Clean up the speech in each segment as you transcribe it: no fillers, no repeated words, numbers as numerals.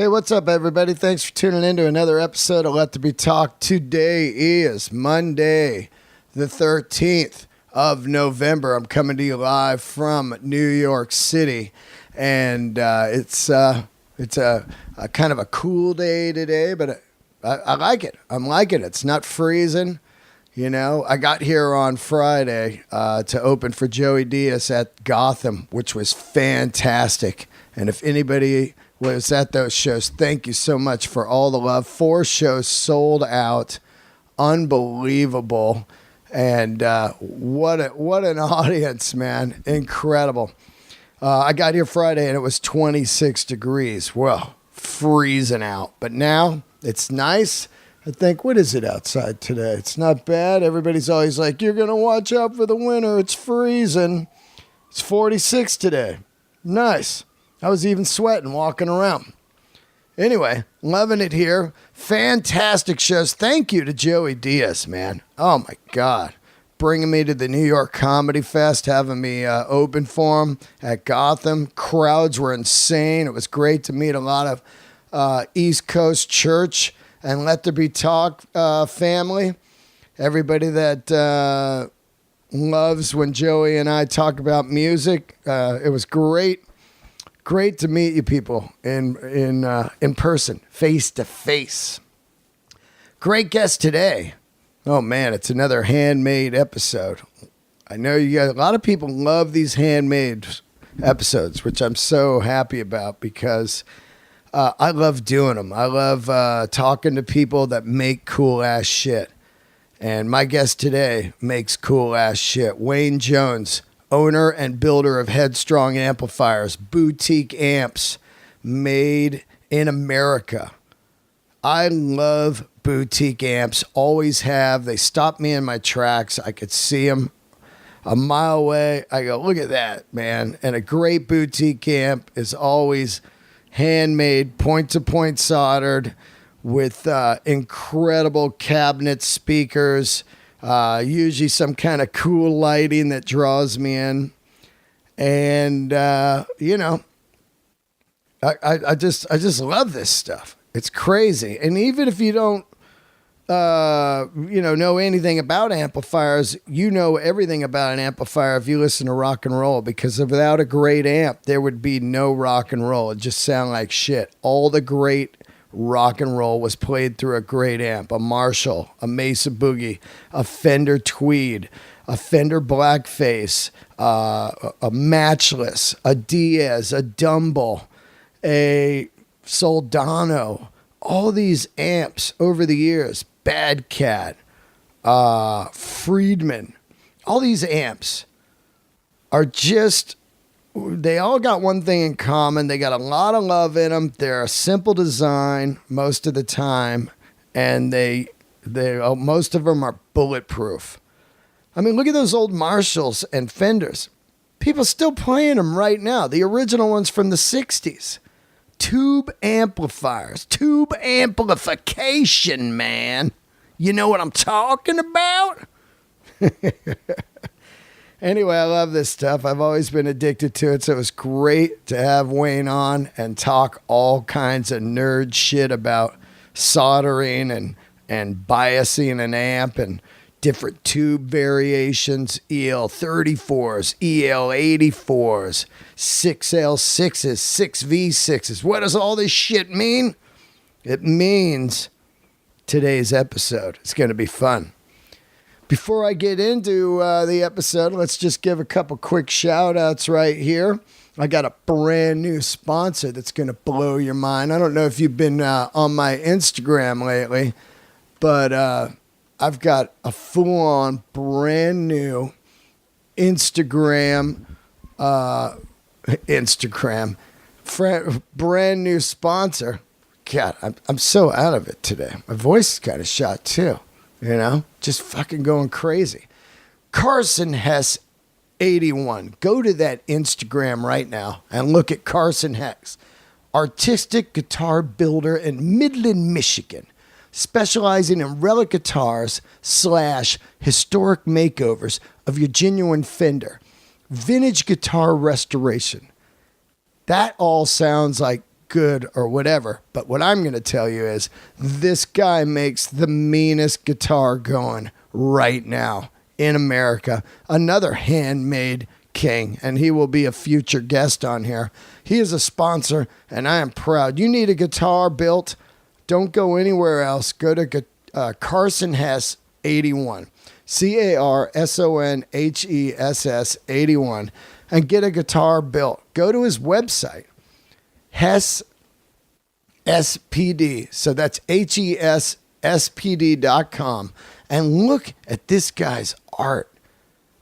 Hey, what's up, everybody? Thanks for tuning in to another episode of Let There Be Talk. Today is Monday, the 13th of November. I'm coming to you live from New York City, and it's a kind of a cool day today, but I like it. I'm liking it. It's not freezing. You know, I got here on Friday to open for Joey Diaz at Gotham, which was fantastic. And if anybody was at those shows, thank you so much for all the love. 4 shows sold out. Unbelievable. And what an audience, man. Incredible. I got here Friday and it was 26 degrees. Well, freezing out. But now it's nice. I think, what is it outside today? It's not bad. Everybody's always like, you're going to watch out for the winter. It's freezing. It's 46 today. Nice. I was even sweating walking around. Anyway, loving it here. Fantastic shows. Thank you to Joey Diaz, man. Oh, my God. Bringing me to the New York Comedy Fest, having me open for him at Gotham. Crowds were insane. It was great to meet a lot of East Coast church and Let There Be Talk family. Everybody that loves when Joey and I talk about music. It was great. Great to meet you people in person, face to face. Great guest today. Oh man, it's another handmade episode. I know you guys, a lot of people love these handmade episodes, which I'm so happy about because I love doing them. I love talking to people that make cool ass shit. And my guest today makes cool ass shit. Wayne Jones, owner and builder of Headstrong amplifiers, boutique amps made in America. I love boutique amps, always have. They stop me in my tracks. I could see them a mile away. I go, look at that, man. And a great boutique amp is always handmade, point-to-point soldered with incredible cabinet speakers. Usually some kind of cool lighting that draws me in. And, you know, I just love this stuff. It's crazy. And even if you don't, know anything about amplifiers, you know everything about an amplifier if you listen to rock and roll, because without a great amp, there would be no rock and roll. It'd just sound like shit. All the great rock and roll was played through a great amp, a Marshall, a Mesa Boogie, a Fender Tweed, a Fender Blackface, a Matchless, a Diaz, a Dumble, a Soldano. All these amps over the years, Bad Cat, Friedman, all these amps are just, they all got one thing in common. They got a lot of love in them. They're a simple design most of the time, and they most of them are bulletproof. I mean, look at those old Marshalls and Fenders. People still playing them right now. The original ones from the 60s. Tube amplifiers. Tube amplification, man. You know what I'm talking about? Anyway, I love this stuff. I've always been addicted to it, so it was great to have Wayne on and talk all kinds of nerd shit about soldering and biasing an amp and different tube variations, EL34s, EL84s, 6L6s, 6V6s. What does all this shit mean? It means today's episode. It's going to be fun. Before I get into the episode, let's just give a couple quick shout outs right here. I got a brand new sponsor that's going to blow your mind. I don't know if you've been on my Instagram lately, but I've got a full-on brand new brand new sponsor. God, I'm so out of it today. My voice is kind of shot too. You know, just fucking going crazy. Carson Hess 81. Go to that Instagram right now and look at Carson Hess, artistic guitar builder in Midland, Michigan, specializing in relic guitars / historic makeovers of your genuine Fender, vintage guitar restoration. That all sounds like good or whatever. But what I'm going to tell you is this guy makes the meanest guitar going right now in America. Another handmade king, and he will be a future guest on here. He is a sponsor, and I am proud. You need a guitar built, don't go anywhere else. Go to Carson Hess 81, CARSONHESS 81, and get a guitar built. Go to his website, Hess SPD. So that's HESSPD.com, and look at this guy's art.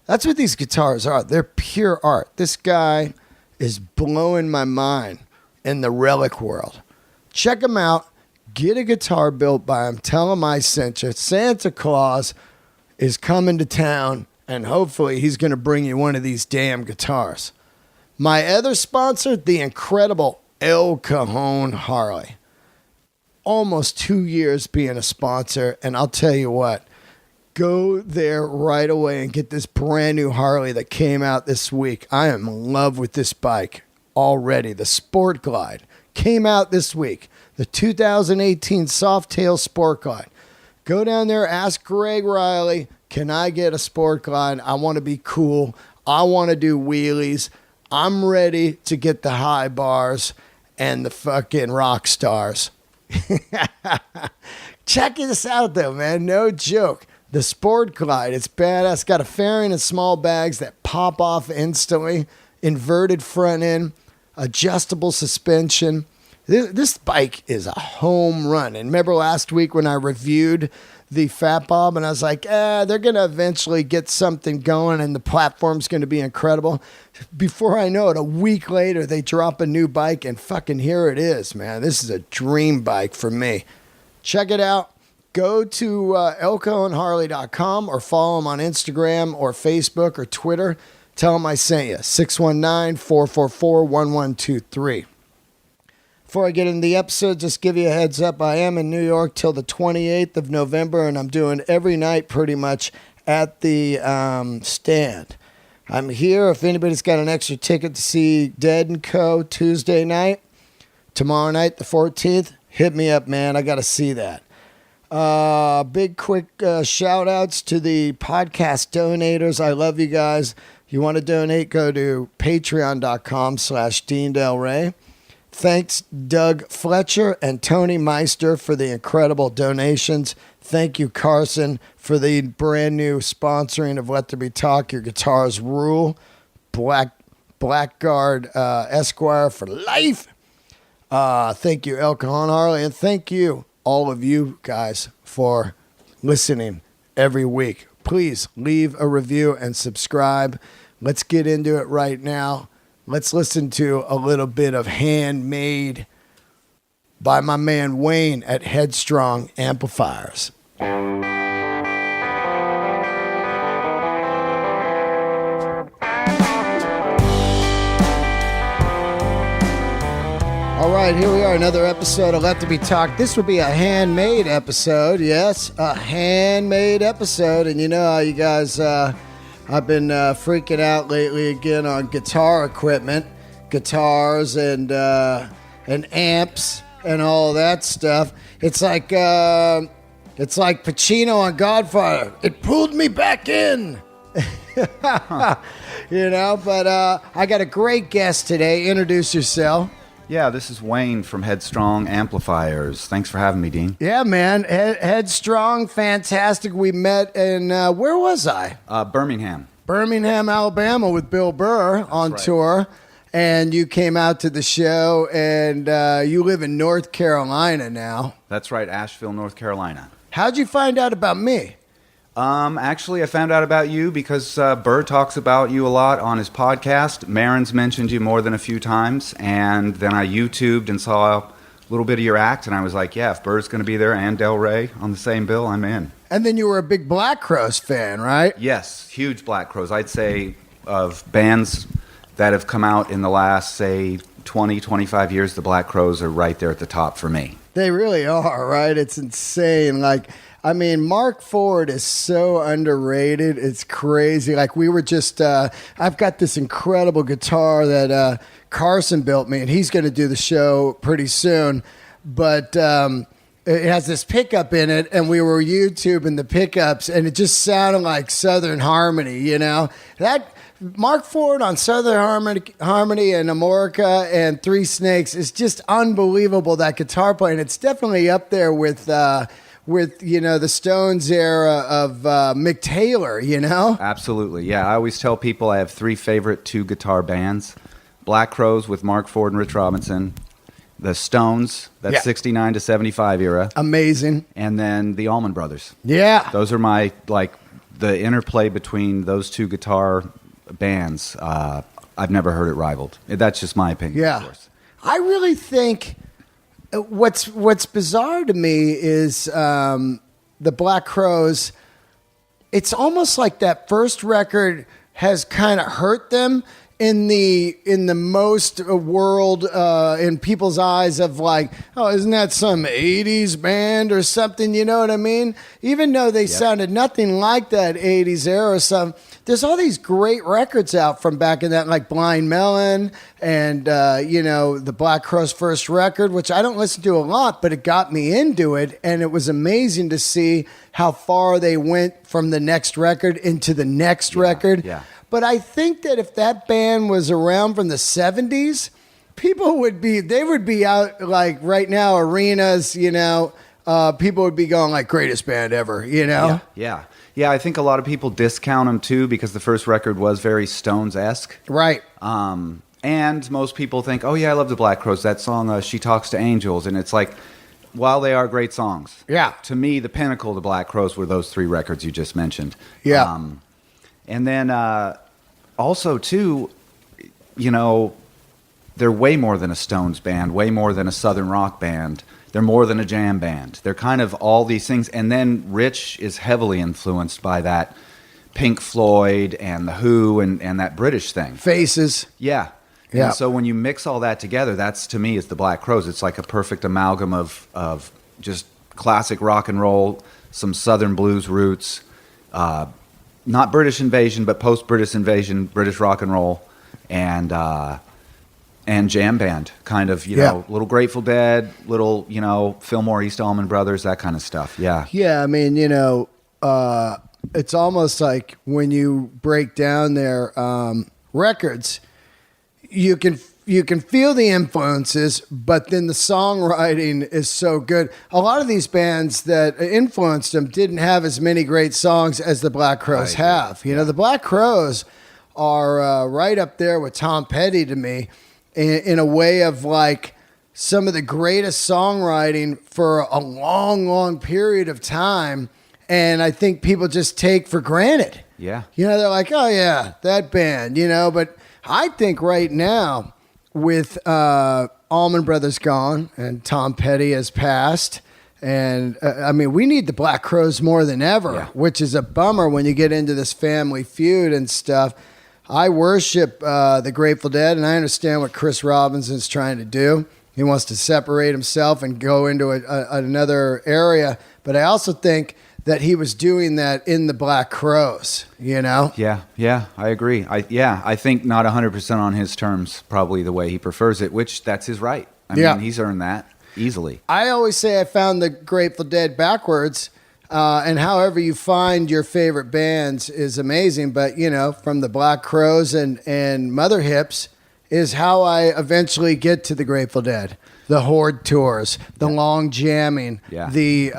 That's what these guitars are. They're pure art. This guy is blowing my mind in the relic world. Check him out. Get a guitar built by him. Tell him I sent you. Santa Claus is coming to town, and hopefully he's going to bring you one of these damn guitars. My other sponsor, the incredible El Cajon Harley. Almost 2 years being a sponsor, and I'll tell you what. Go there right away and get this brand new Harley that came out this week. I am in love with this bike already. The Sport Glide came out this week. The 2018 Softail Sport Glide. Go down there, ask Greg Riley, can I get a Sport Glide? I want to be cool. I want to do wheelies. I'm ready to get the high bars and the fucking rock stars. Check this out though, man. No joke. The Sport Glide, it's badass. Got a fairing and small bags that pop off instantly. Inverted front end, adjustable suspension. This bike is a home run. And remember last week when I reviewed the Fat Bob and I was like, they're going to eventually get something going and the platform's going to be incredible. Before I know it, a week later, they drop a new bike and fucking here it is, man. This is a dream bike for me. Check it out. Go to elcoandharley.com or follow them on Instagram or Facebook or Twitter. Tell them I sent you. 619-444-1123. Before I get into the episode, just give you a heads up. I am in New York till the 28th of November, and I'm doing every night pretty much at the stand. I'm here. If anybody's got an extra ticket to see Dead & Co. Tuesday night, tomorrow night, the 14th, hit me up, man. I got to see that. Big quick shout outs to the podcast donators. I love you guys. If you want to donate, go to patreon.com/Dean Del Rey. Thanks Doug Fletcher and Tony Meister for the incredible donations. Thank you, Carson, for the brand new sponsoring of Let There Be Talk. Your guitars rule. Blackguard Esquire for life. Thank you, El Cajon Harley, and thank you all of you guys for listening every week. Please leave a review and subscribe. Let's get into it right now. Let's listen to a little bit of Handmade by my man Wayne at Headstrong Amplifiers. All right, here we are, another episode of Let There Be Talk. This will be a handmade episode, yes, a handmade episode. And you know how you guys, I've been freaking out lately again on guitar equipment, guitars and amps and all that stuff. It's like Pacino on Godfather. It pulled me back in. You know, but I got a great guest today. Introduce yourself. Yeah, this is Wayne from Headstrong Amplifiers. Thanks for having me, Dean. Yeah, man. Headstrong, fantastic. We met in, where was I? Birmingham. Birmingham, Alabama with Bill Burr on tour. And you came out to the show, and you live in North Carolina now. That's right, Asheville, North Carolina. How'd you find out about me? Actually, I found out about you because Burr talks about you a lot on his podcast. Marin's mentioned you more than a few times, and then I YouTubed and saw a little bit of your act, and I was like, yeah, if Burr's going to be there and Del Rey on the same bill, I'm in. And then you were a big Black Crowes fan, right? Yes, huge Black Crowes. I'd say of bands that have come out in the last, say, 20, 25 years, the Black Crowes are right there at the top for me. They really are, right? It's insane. Like, I mean, Mark Ford is so underrated. It's crazy. Like, we were just, I've got this incredible guitar that Carson built me, and he's going to do the show pretty soon. But it has this pickup in it, and we were YouTubing the pickups, and it just sounded like Southern Harmony, you know? That Mark Ford on Southern Harmony and Amorica and Three Snakes is just unbelievable, that guitar playing. It's definitely up there with the Stones era of Mick Taylor, you know? Absolutely, yeah. I always tell people I have 3 favorite 2-guitar bands. Black Crowes with Mark Ford and Rich Robinson. The Stones, that's 69 to 75 era. Amazing. And then the Allman Brothers. Yeah. Those are my, the interplay between those 2 guitar bands. I've never heard it rivaled. That's just my opinion, yeah. of course. I really think what's bizarre to me is the Black Crowes. It's almost like that first record has kind of hurt them in the most world in people's eyes of like, oh, isn't that some 80s band or something? You know what I mean? Even though they sounded nothing like that 80s era or something, there's all these great records out from back in that, like Blind Melon and, the Black Crowes' first record, which I don't listen to a lot, but it got me into it. And it was amazing to see how far they went from the next record into the next record. Yeah. But I think that if that band was around from the 70s, people would be out like right now, arenas, people would be going like greatest band ever, you know? Yeah. Yeah, I think a lot of people discount them too because the first record was very Stones-esque. Right. And most people think, oh yeah, I love the Black Crowes, that song, She Talks to Angels. And it's like, while they are great songs, to me, the pinnacle of the Black Crowes were those 3 records you just mentioned. Yeah. And then also, too, they're way more than a Stones band, way more than a Southern rock band. They're more than a jam band. They're kind of all these things. And then Rich is heavily influenced by that Pink Floyd and The Who and that British thing. Faces. Yeah. Yeah. And so when you mix all that together, that's, to me, is the Black Crowes. It's like a perfect amalgam of just classic rock and roll, some Southern blues roots, not British invasion, but post-British invasion, British rock and roll, and jam band, kind of, little Grateful Dead, little, Fillmore, East Allman Brothers, that kind of stuff. Yeah. Yeah, I mean, it's almost like when you break down their records, you can feel the influences, but then the songwriting is so good. A lot of these bands that influenced them didn't have as many great songs as the Black Crowes have. The Black Crowes are right up there with Tom Petty to me in a way of like some of the greatest songwriting for a long, long period of time. And I think people just take for granted. Yeah. They're like, oh yeah, that band, but I think right now, with Allman Brothers gone and Tom Petty has passed, and we need the Black Crowes more than ever, which is a bummer when you get into this family feud and stuff. I worship the Grateful Dead, and I understand what Chris Robinson's trying to do. He wants to separate himself and go into another area, but I also think that he was doing that in the Black Crowes, Yeah, I agree. I think not 100% on his terms, probably the way he prefers it, which that's his right. I mean, he's earned that easily. I always say I found the Grateful Dead backwards, and however you find your favorite bands is amazing, but, from the Black Crowes and Mother Hips is how I eventually get to the Grateful Dead. The Horde tours, the long jamming, the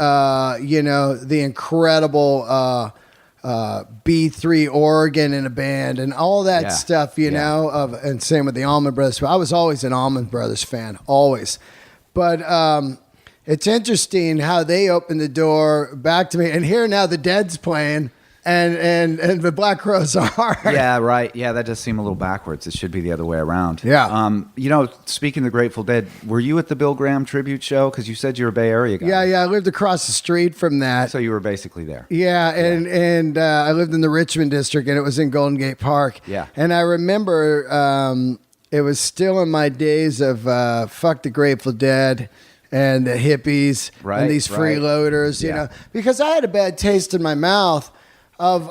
incredible B3 organ in a band, and all that stuff, and same with the Allman Brothers. I was always an Allman Brothers fan, always. But it's interesting how they opened the door back to me, and here now the Dead's playing. And the Black Crowes are. Yeah, right. Yeah, that does seem a little backwards. It should be the other way around. Yeah. Speaking of the Grateful Dead, were you at the Bill Graham tribute show? Because you said you're a Bay Area guy. Yeah. I lived across the street from that. So you were basically there. Yeah, and I lived in the Richmond district, and it was in Golden Gate Park. Yeah. And I remember it was still in my days of fuck the Grateful Dead and the hippies and these freeloaders, because I had a bad taste in my mouth of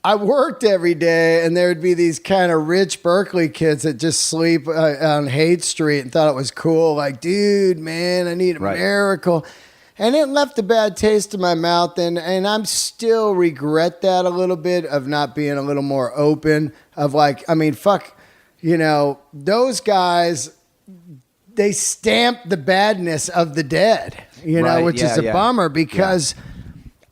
I worked every day, and there would be these kind of rich Berkeley kids that just sleep on Haight Street and thought it was cool. Like, dude, man, I need a miracle. And it left a bad taste in my mouth, and I'm still regret that a little bit of not being a little more open. Of like, I mean, fuck, you know, those guys, they stamp the badness of the dead, you know, which is a bummer because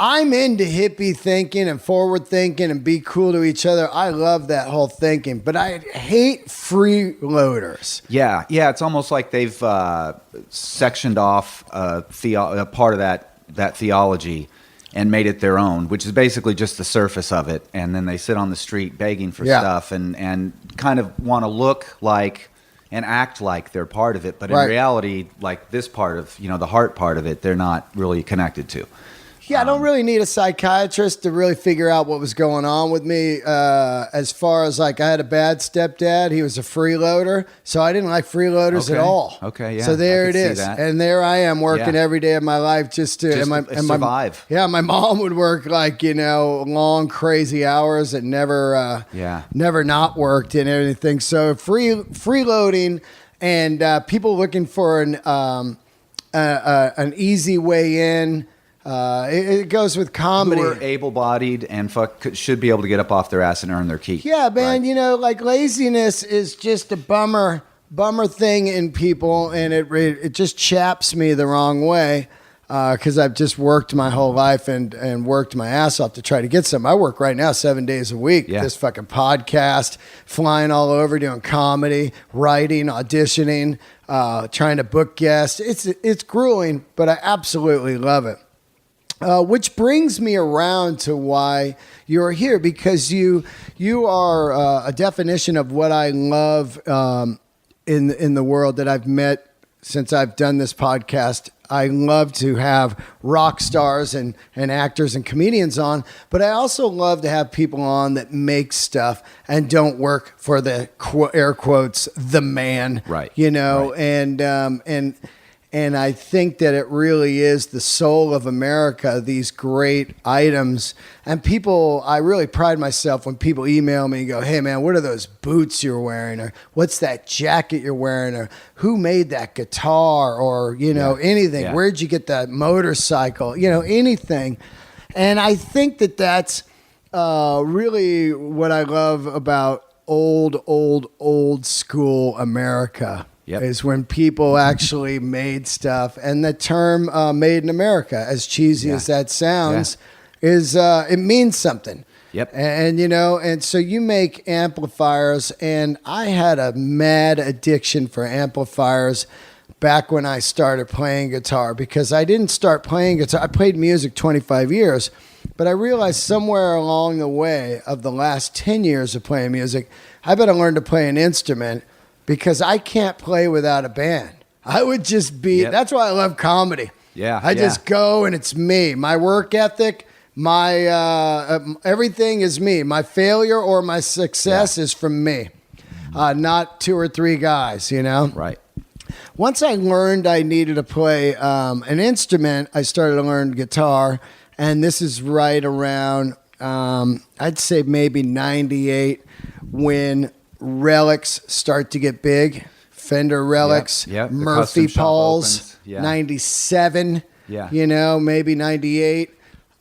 I'm into hippie thinking and forward thinking and be cool to each other. I love that whole thinking, but I hate freeloaders. Yeah. It's almost like they've sectioned off a part of that theology and made it their own, which is basically just the surface of it. And then they sit on the street begging for stuff and kind of want to look like and act like they're part of it. But in reality, like this part of, you know, the heart part of it, they're not really connected to. Yeah, I don't really need a psychiatrist to really figure out what was going on with me. As far as like, I had a bad stepdad. He was a freeloader, so I didn't like freeloaders at all. Okay, yeah. So there it is, and there I am working every day of my life just to survive. My mom would work like, you know, long crazy hours and never not worked and everything. So freeloading and people looking for an easy way in. It goes with comedy. Who are able-bodied and should be able to get up off their ass and earn their keep. Yeah, man. Right? You know, like laziness is just a bummer thing in people, and it just chaps me the wrong way because I've just worked my whole life and worked my ass off to try to get some. I work right now 7 days a week. Yeah. This fucking podcast, flying all over, doing comedy, writing, auditioning, trying to book guests. It's grueling, but I absolutely love it. Which brings me around to why you're here, because you are a definition of what I love in the world that I've met since I've done this podcast. I love to have rock stars and actors and comedians on, but I also love to have people on that make stuff and don't work for the air quotes the man, right? You know, right. And I think that it really is the soul of America, these great items. And people, I really pride myself when people email me and go, hey, man, what are those boots you're wearing? Or what's that jacket you're wearing? Or who made that guitar? Or, you know, anything. Yeah. Where'd you get that motorcycle? You know, anything. And I think that that's really what I love about old school America. Yep. Is when people actually made stuff. And the term made in America, as cheesy as that sounds, is it means something. Yep. And, you know, and so you make amplifiers, and I had a mad addiction for amplifiers back when I started playing guitar, because I didn't start playing guitar. I played music 25 years, but I realized somewhere along the way of the last 10 years of playing music, I better learn to play an instrument, because I can't play without a band. I would just be, that's why I love comedy. Yeah. I just go and it's me. My work ethic, my everything is me. My failure or my success is from me, not two or three guys, you know? Right. Once I learned I needed to play an instrument, I started to learn guitar, and this is right around, I'd say maybe 98, when relics start to get big. Fender relics, Murphy Pauls, 97, you know, maybe 98.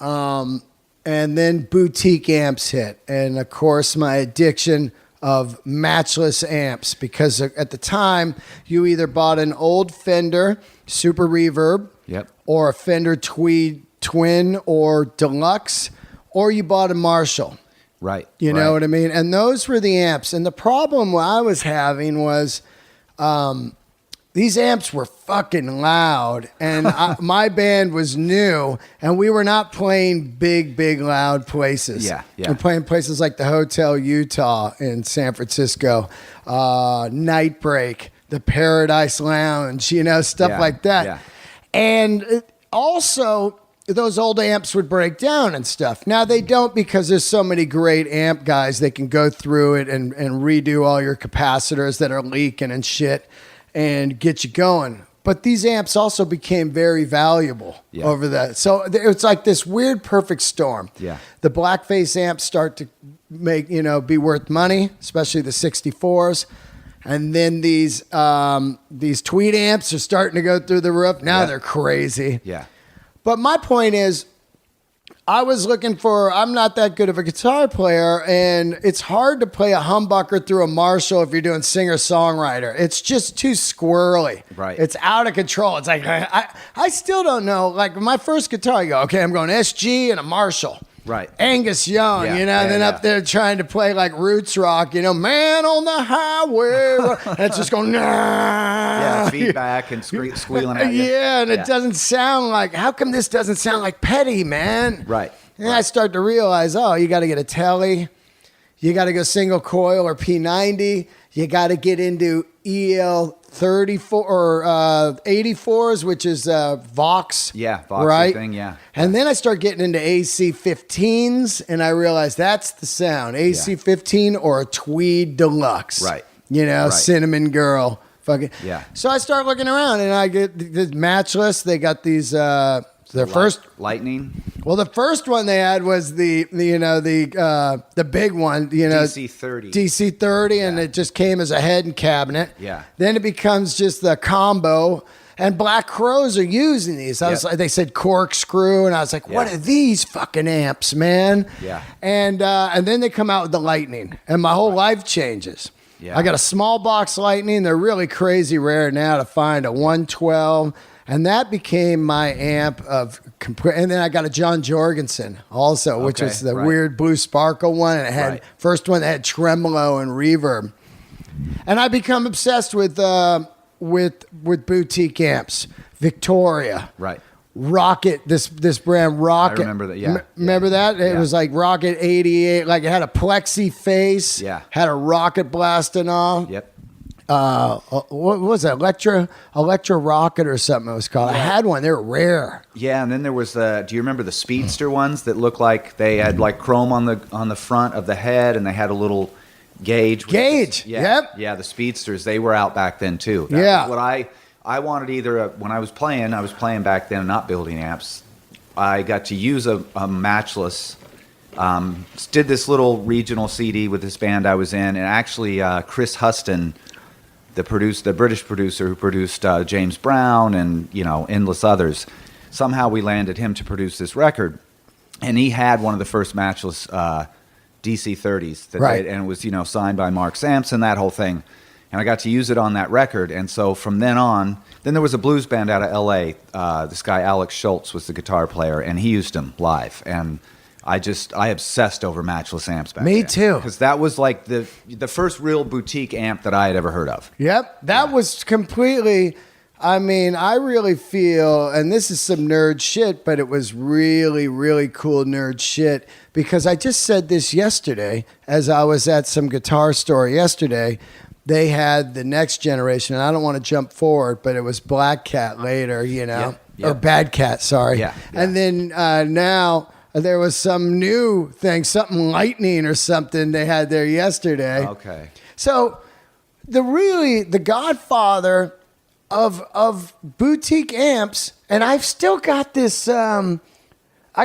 And then boutique amps hit. And of course, my addiction of matchless amps, because at the time, you either bought an old Fender Super Reverb or a Fender Tweed Twin or Deluxe, or you bought a Marshall. Right. You know what I mean? And those were the amps. And the problem I was having was these amps were fucking loud. And my band was new, and we were not playing big, loud places. Yeah. We're playing places like the Hotel Utah in San Francisco, Nightbreak, the Paradise Lounge, you know, stuff like that. Yeah. And also, those old amps would break down and stuff. Now they don't, because there's so many great amp guys. They can go through it and redo all your capacitors that are leaking and shit and get you going. but these amps also became very valuable over that. So it's like this weird perfect storm. Yeah. The blackface amps start to make, be worth money, especially the 64s. And then these tweed amps are starting to go through the roof. Now they're crazy. Yeah. But my point is, I'm not that good of a guitar player, and it's hard to play a humbucker through a Marshall if you're doing singer-songwriter. It's just too squirrely. Right. It's out of control. It's like, I still don't know. Like, my first guitar, I go, okay, I'm going SG and a Marshall. Right. Angus Young, and then up there trying to play like roots rock, man on the highway. And it's just going, nah. Yeah, feedback and squealing at you. Yeah, and it doesn't sound like, how come this doesn't sound like Petty, man? Right. And I start to realize, you got to get a Telly. You got to go single coil or P90. You got to get into EL34 or 84s, which is Vox. Yeah, Vox right? thing, yeah. And then I start getting into AC15s, and I realize that's the sound. AC15 or a Tweed Deluxe. Right. Cinnamon Girl. Fucking. Yeah. So I start looking around, and I get the Matchless. They got these... first Lightning. Well, the first one they had was the big one, DC30. DC30, and it just came as a head and cabinet. Yeah. Then it becomes just the combo, and Black Crows are using these. I was like, they said corkscrew, and I was like, what are these fucking amps, man? Yeah. And then they come out with the Lightning, and my whole life changes. Yeah. I got a small box Lightning. They're really crazy rare now to find a 112. And that became my amp and then I got a John Jorgensen also, which was the weird blue sparkle one. And it had first one that had tremolo and reverb. And I become obsessed with boutique amps. Victoria. Right. Rocket, this brand Rocket. I remember that, yeah. Remember that? It was like Rocket 88, like it had a plexi face. Yeah. Had a rocket blasting off. Yep. What was that? Electra Rocket or something it was called. I had one. They were rare. Yeah, and then there was do you remember the Speedster ones that looked like they had like chrome on the front of the head, and they had a little gauge? Yep. Yeah, the Speedsters, they were out back then too. That was what I wanted either when I was playing back then, not building amps. I got to use a Matchless. Did this little regional CD with this band I was in, and actually Chris Huston, the British producer who produced James Brown and endless others. Somehow we landed him to produce this record, and he had one of the first Matchless DC30s, and it was signed by Mark Sampson, that whole thing, and I got to use it on that record. And so from then on, then there was a blues band out of L.A. This guy Alex Schultz was the guitar player, and he used them live, and I obsessed over Matchless amps back then. Me too. Because that was like the first real boutique amp that I had ever heard of. Yep. That was completely, I really feel, and this is some nerd shit, but it was really, really cool nerd shit, because I just said this yesterday as I was at some guitar store yesterday. They had the next generation, and I don't want to jump forward, but it was Black Cat later, or Bad Cat, sorry. Yeah. And then now... there was some new thing, something Lightning or something they had there yesterday. Okay. So the godfather of boutique amps, and I've still got this, I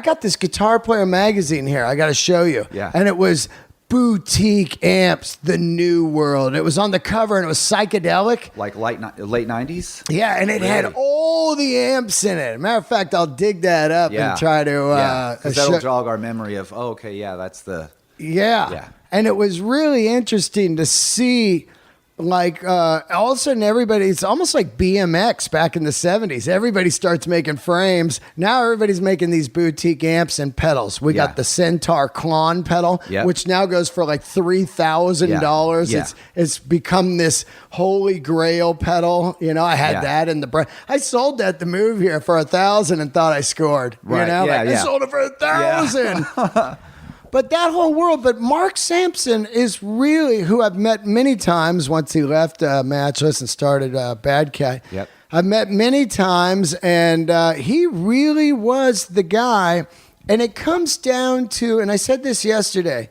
got this Guitar Player magazine here. I got to show you. Yeah. And it was Boutique Amps, the New World. It was on the cover, and it was psychedelic. Like late 90s? Yeah, and it had all the amps in it. Matter of fact, I'll dig that up and try to... because that'll jog our memory of, that's the... Yeah. And it was really interesting to see... Like, all of a sudden, everybody, it's almost like BMX back in the 70s. Everybody starts making frames. Now everybody's making these boutique amps and pedals. We got the Centaur Klon pedal, which now goes for like $3,000. It's become this holy grail pedal. I had that in the... I sold that to move here for $1,000 and thought I scored. Right. I sold it for $1,000. But that whole world, but Mark Sampson is really, who I've met many times once he left Matchless and started Bad Cat. Yep. I've met many times, and he really was the guy. And it comes down to, and I said this yesterday,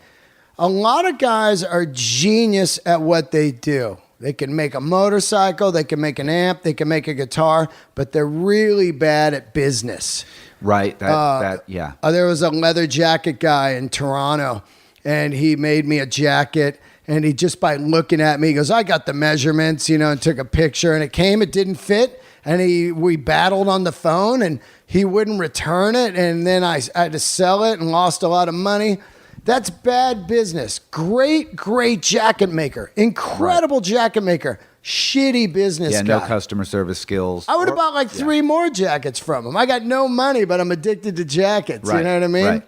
a lot of guys are genius at what they do. They can make a motorcycle, they can make an amp, they can make a guitar, but they're really bad at business. Right. Yeah. There was a leather jacket guy in Toronto, and he made me a jacket. And he just by looking at me, he goes, I got the measurements, and took a picture. And it didn't fit. And we battled on the phone, and he wouldn't return it. And then I had to sell it and lost a lot of money. That's bad business. Great jacket maker. Incredible jacket maker. Shitty business guy. No customer service skills. I would have bought like 3 more jackets from him. I got no money, but I'm addicted to jackets. Right. You know what I mean? Right.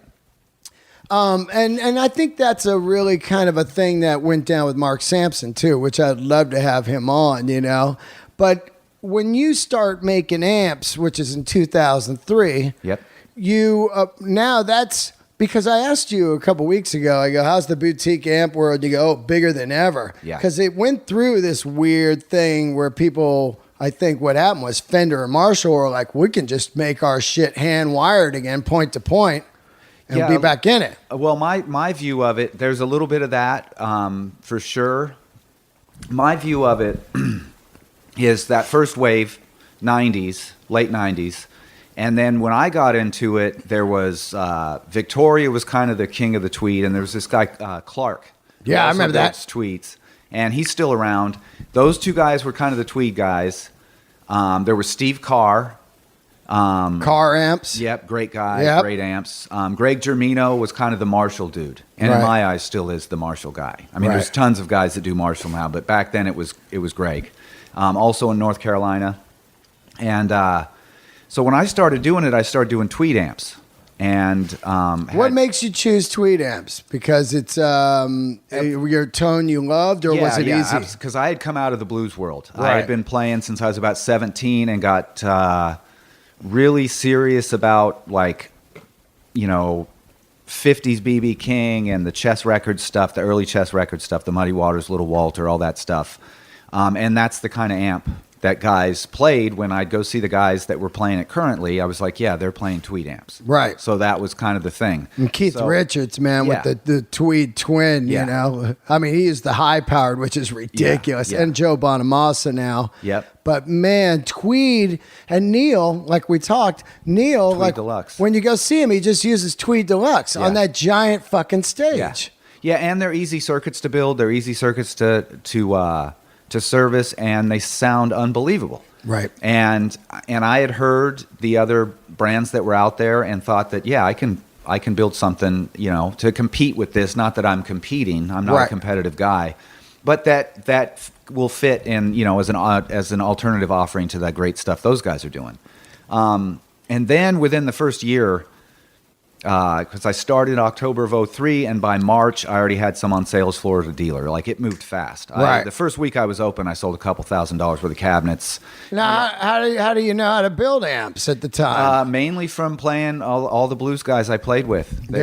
And I think that's a really kind of a thing that went down with Mark Sampson too, which I'd love to have him on, But when you start making amps, which is in 2003, yep. You now that's because I asked you a couple weeks ago, I go, how's the boutique amp world? You go, bigger than ever. Yeah. Because it went through this weird thing where people, I think what happened was Fender and Marshall were like, we can just make our shit hand wired again, point to point, and be back in it. Well, my view of it, there's a little bit of that for sure. My view of it is that first wave, 90s, late 90s. And then when I got into it, there was Victoria was kind of the king of the tweed, and there was this guy Clark. Yeah, I remember that. Tweeds, and he's still around. Those two guys were kind of the tweed guys. There was Steve Carr. Car amps. Yep, great guy, Yep. great amps. Greg Germino was kind of the Marshall dude, and in my eyes, still is the Marshall guy. I mean, there's tons of guys that do Marshall now, but back then it was Greg. Also in North Carolina, and. So when I started doing it, I started doing tweed amps. And what makes you choose tweed amps? Because it's your tone you loved, or was it easy? Because I had come out of the blues world. Right. I had been playing since I was about 17 and got really serious about 50s BB King and the Chess Records stuff, the early Chess Records stuff, the Muddy Waters, Little Walter, all that stuff. And that's the kind of amp that guys played when I'd go see the guys that were playing it currently. I was like, yeah, they're playing tweed amps. Right. So that was kind of the thing. And Keith Richards, man, with the tweed twin, I mean, he is the high-powered, which is ridiculous. Yeah. And Joe Bonamassa now. Yep. But, man, tweed and Neil, like we talked, Tweed Deluxe. When you go see him, he just uses Tweed Deluxe on that giant fucking stage. Yeah, and they're easy circuits to build. They're easy circuits to service, and they sound unbelievable. Right. And I had heard the other brands that were out there and thought that, yeah, I can build something, to compete with this. Not that I'm competing. I'm not a competitive guy, but that will fit in, as an alternative offering to that great stuff those guys are doing. And then within the first year, because I started in October of 2003, and by March, I already had some on sales floor at a dealer. Like, it moved fast. The first week I was open, I sold a couple $1,000s worth of cabinets. Now, how do you know how to build amps at the time? Mainly from playing all the blues guys I played with. They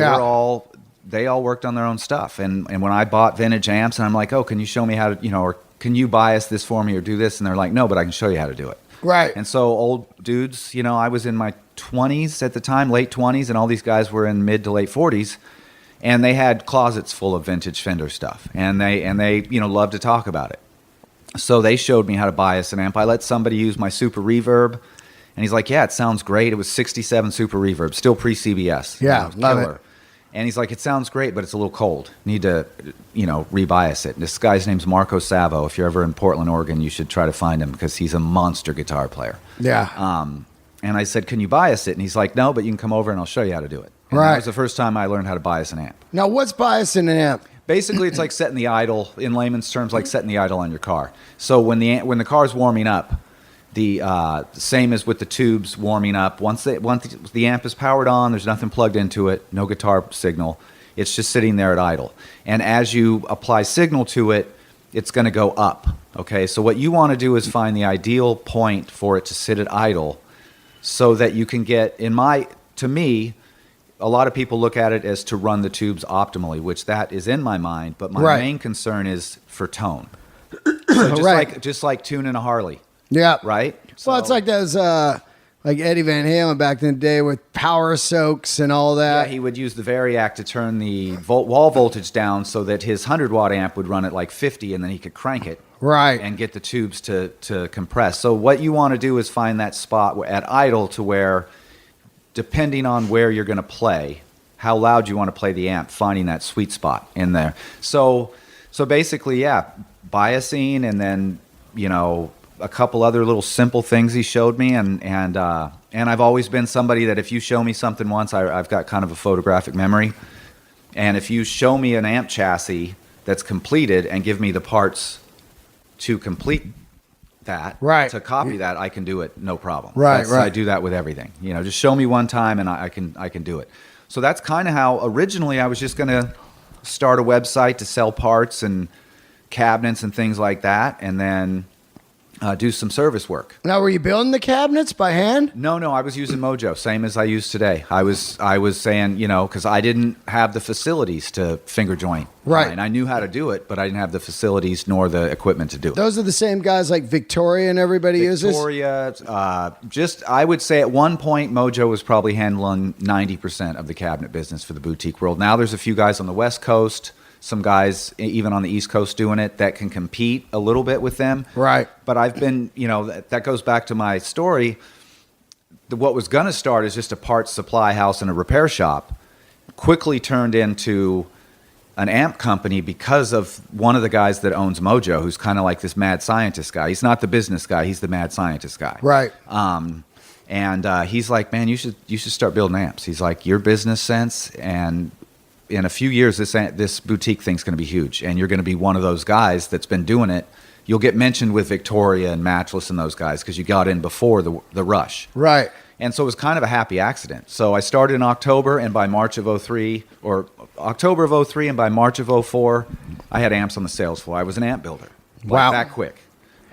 all worked on their own stuff. And when I bought vintage amps, and I'm like, oh, can you show me how to, or can you bias this for me or do this? And they're like, no, but I can show you how to do it. Right. And so old dudes, I was in my 20s at the time, late 20s, and all these guys were in mid to late 40s, and they had closets full of vintage Fender stuff, and they loved to talk about it. So they showed me how to bias an amp. I let somebody use my Super Reverb, and he's like, yeah, it sounds great. It was 67 Super Reverb, still pre-CBS. Yeah, love it. And he's like, it sounds great, but it's a little cold. Need to, rebias it. And this guy's name's Marco Savo. If you're ever in Portland, Oregon, you should try to find him because he's a monster guitar player. Yeah. And I said, can you bias it? And he's like, no, but you can come over and I'll show you how to do it. And that was the first time I learned how to bias an amp. Now, what's biasing an amp? Basically, it's like setting the idle, in layman's terms, like setting the idle on your car. So when the car's warming up, the same as with the tubes warming up. Once the amp is powered on, there's nothing plugged into it, no guitar signal. It's just sitting there at idle. And as you apply signal to it, it's going to go up. Okay, so what you want to do is find the ideal point for it to sit at idle, so that you can get. To me, a lot of people look at it as to run the tubes optimally, which that is in my mind. But my main concern is for tone. So just like tuning a Harley. Yeah. Right? Well, it's like those, like Eddie Van Halen back in the day with power soaks and all that. Yeah, he would use the Variac to turn the wall voltage down so that his 100-watt amp would run at like 50, and then he could crank it. Right. and get the tubes to compress. So what you want to do is find that spot at idle to where, depending on where you're going to play, how loud you want to play the amp, finding that sweet spot in there. So basically, yeah, biasing, and then, you know, a couple other little simple things he showed me, and I've always been somebody that if you show me something once, I've got kind of a photographic memory, and if you show me an amp chassis that's completed and give me the parts to complete that, right, to copy that, I can do it, no problem. Right. I do that with everything. You know, just show me one time and I can do it. So that's kind of how originally I was just going to start a website to sell parts and cabinets and things like that, and then do some service work. Now, were you building the cabinets by hand? No, I was using Mojo, same as I use today. I was saying, you know, because I didn't have the facilities to finger joint. Right. And I knew how to do it, but I didn't have the facilities nor the equipment to do it. Those are the same guys like Victoria and everybody uses? Victoria, I would say at one point, Mojo was probably handling 90% of the cabinet business for the boutique world. Now there's a few guys on the West Coast, some guys even on the East Coast doing it that can compete a little bit with them. Right. But I've been, you know, that goes back to my story. What was going to start as just a parts supply house and a repair shop quickly turned into an amp company because of one of the guys that owns Mojo, who's kind of like this mad scientist guy. He's not the business guy. He's the mad scientist guy. Right. And he's like, man, you should start building amps. He's like, your business sense, and in a few years, this boutique thing's going to be huge, and you're going to be one of those guys that's been doing it. You'll get mentioned with Victoria and Matchless and those guys because you got in before the rush. Right. And so it was kind of a happy accident. So I started in October, and by March of 03, or October of 03, and by March of 04, I had amps on the sales floor. I was an amp builder. Wow. Like that quick.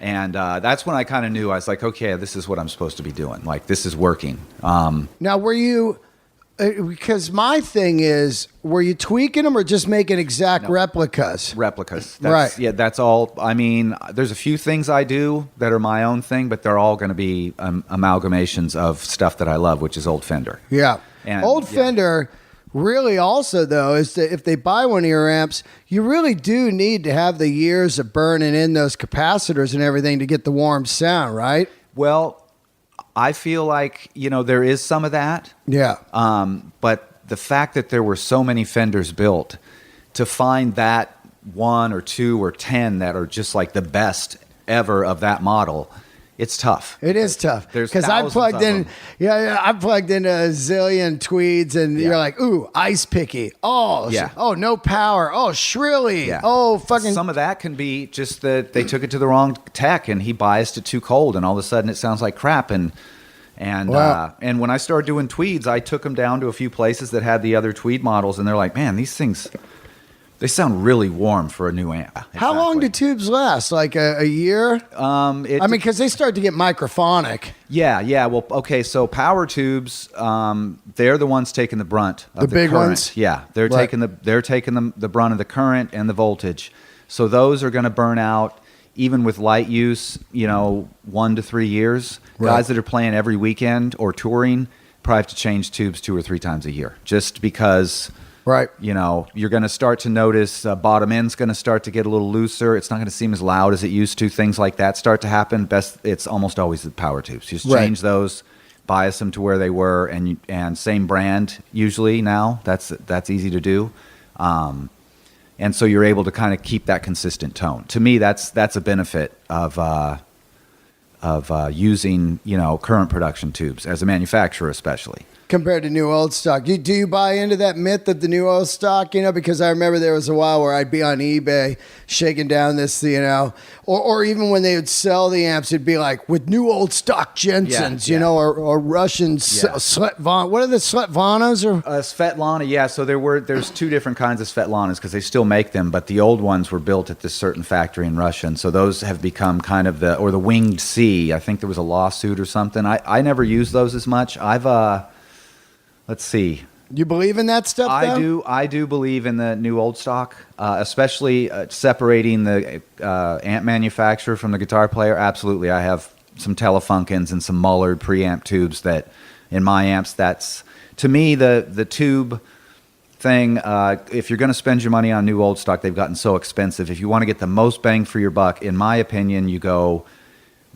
And that's when I kind of knew. I was like, okay, this is what I'm supposed to be doing. Like, this is working. Now, were you... because my thing is, were you tweaking them or just making exact replicas? Replicas. Right. Yeah, that's all. I mean, there's a few things I do that are my own thing, but they're all going to be amalgamations of stuff that I love, which is old Fender. Yeah. And, old Fender, really also, though, is that if they buy one of your amps, you really do need to have the years of burning in those capacitors and everything to get the warm sound, right? Well, I feel like, you know, there is some of that. Yeah. But the fact that there were so many Fenders built, to find that 1 or 2 or 10 that are just like the best ever of that model, it's tough. It is tough. There's because I plugged in, them. I plugged in a zillion tweeds, and you're like, ooh, ice picky. Oh, yeah. Oh, no power. Oh, shrilly. Yeah. Oh, fucking. Some of that can be just that they took it to the wrong tech, and he biased it too cold, and all of a sudden it sounds like crap. And Wow. And when I started doing tweeds, I took them down to a few places that had the other tweed models, and they're like, man, these things, they sound really warm for a new amp. How long do tubes last? Like a year? I mean, because they start to get microphonic. Yeah. Well, okay. So power tubes, they're the ones taking the brunt of the big current. ones. Yeah, they're taking the brunt of the current and the voltage. So those are going to burn out even with light use. 1 to 3 years. Right. Guys that are playing every weekend or touring probably have to change tubes 2 or 3 times a year, just because. Right. You're going to start to notice bottom end's going to start to get a little looser. It's not going to seem as loud as it used to. Things like that start to happen. It's almost always the power tubes. Just change those, bias them to where they were, and same brand usually now. That's easy to do. And so you're able to kind of keep that consistent tone. To me, that's a benefit of using current production tubes as a manufacturer, especially. Compared to new old stock. Do you buy into that myth of the new old stock? Because I remember there was a while where I'd be on eBay shaking down this, or even when they would sell the amps, it'd be like with new old stock Jensens, or Russian Svetlana. What are the Svetlanas? Or Svetlana, yeah. So there's 2 different kinds of Svetlanas because they still make them, but the old ones were built at this certain factory in Russia, and so those have become kind of the Winged C. I think there was a lawsuit or something. I never used those as much. Let's see. You believe in that stuff, though? I do believe in the new old stock, especially separating the amp manufacturer from the guitar player. Absolutely. I have some Telefunkens and some Mullard preamp tubes that, in my amps, that's, to me, the tube thing. If you're going to spend your money on new old stock, they've gotten so expensive. If you want to get the most bang for your buck, in my opinion, you go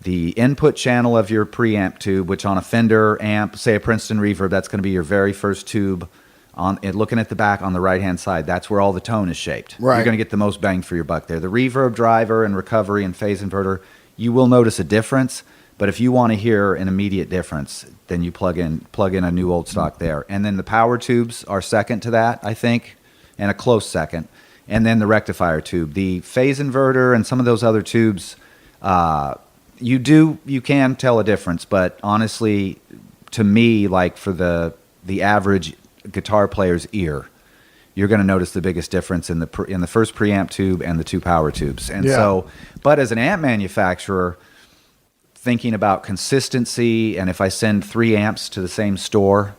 the input channel of your preamp tube, which on a Fender amp, say a Princeton Reverb, that's going to be your very first tube. Looking at the back on the right-hand side, that's where all the tone is shaped. Right. You're going to get the most bang for your buck there. The reverb driver and recovery and phase inverter, you will notice a difference. But if you want to hear an immediate difference, then you plug in a new old stock there. And then the power tubes are second to that, I think, and a close second. And then the rectifier tube. The phase inverter and some of those other tubes, you can tell a difference. But honestly, to me, like for the average guitar player's ear, you're going to notice the biggest difference in the first preamp tube and the two power tubes. And so, but as an amp manufacturer, thinking about consistency, and if I send 3 amps to the same store,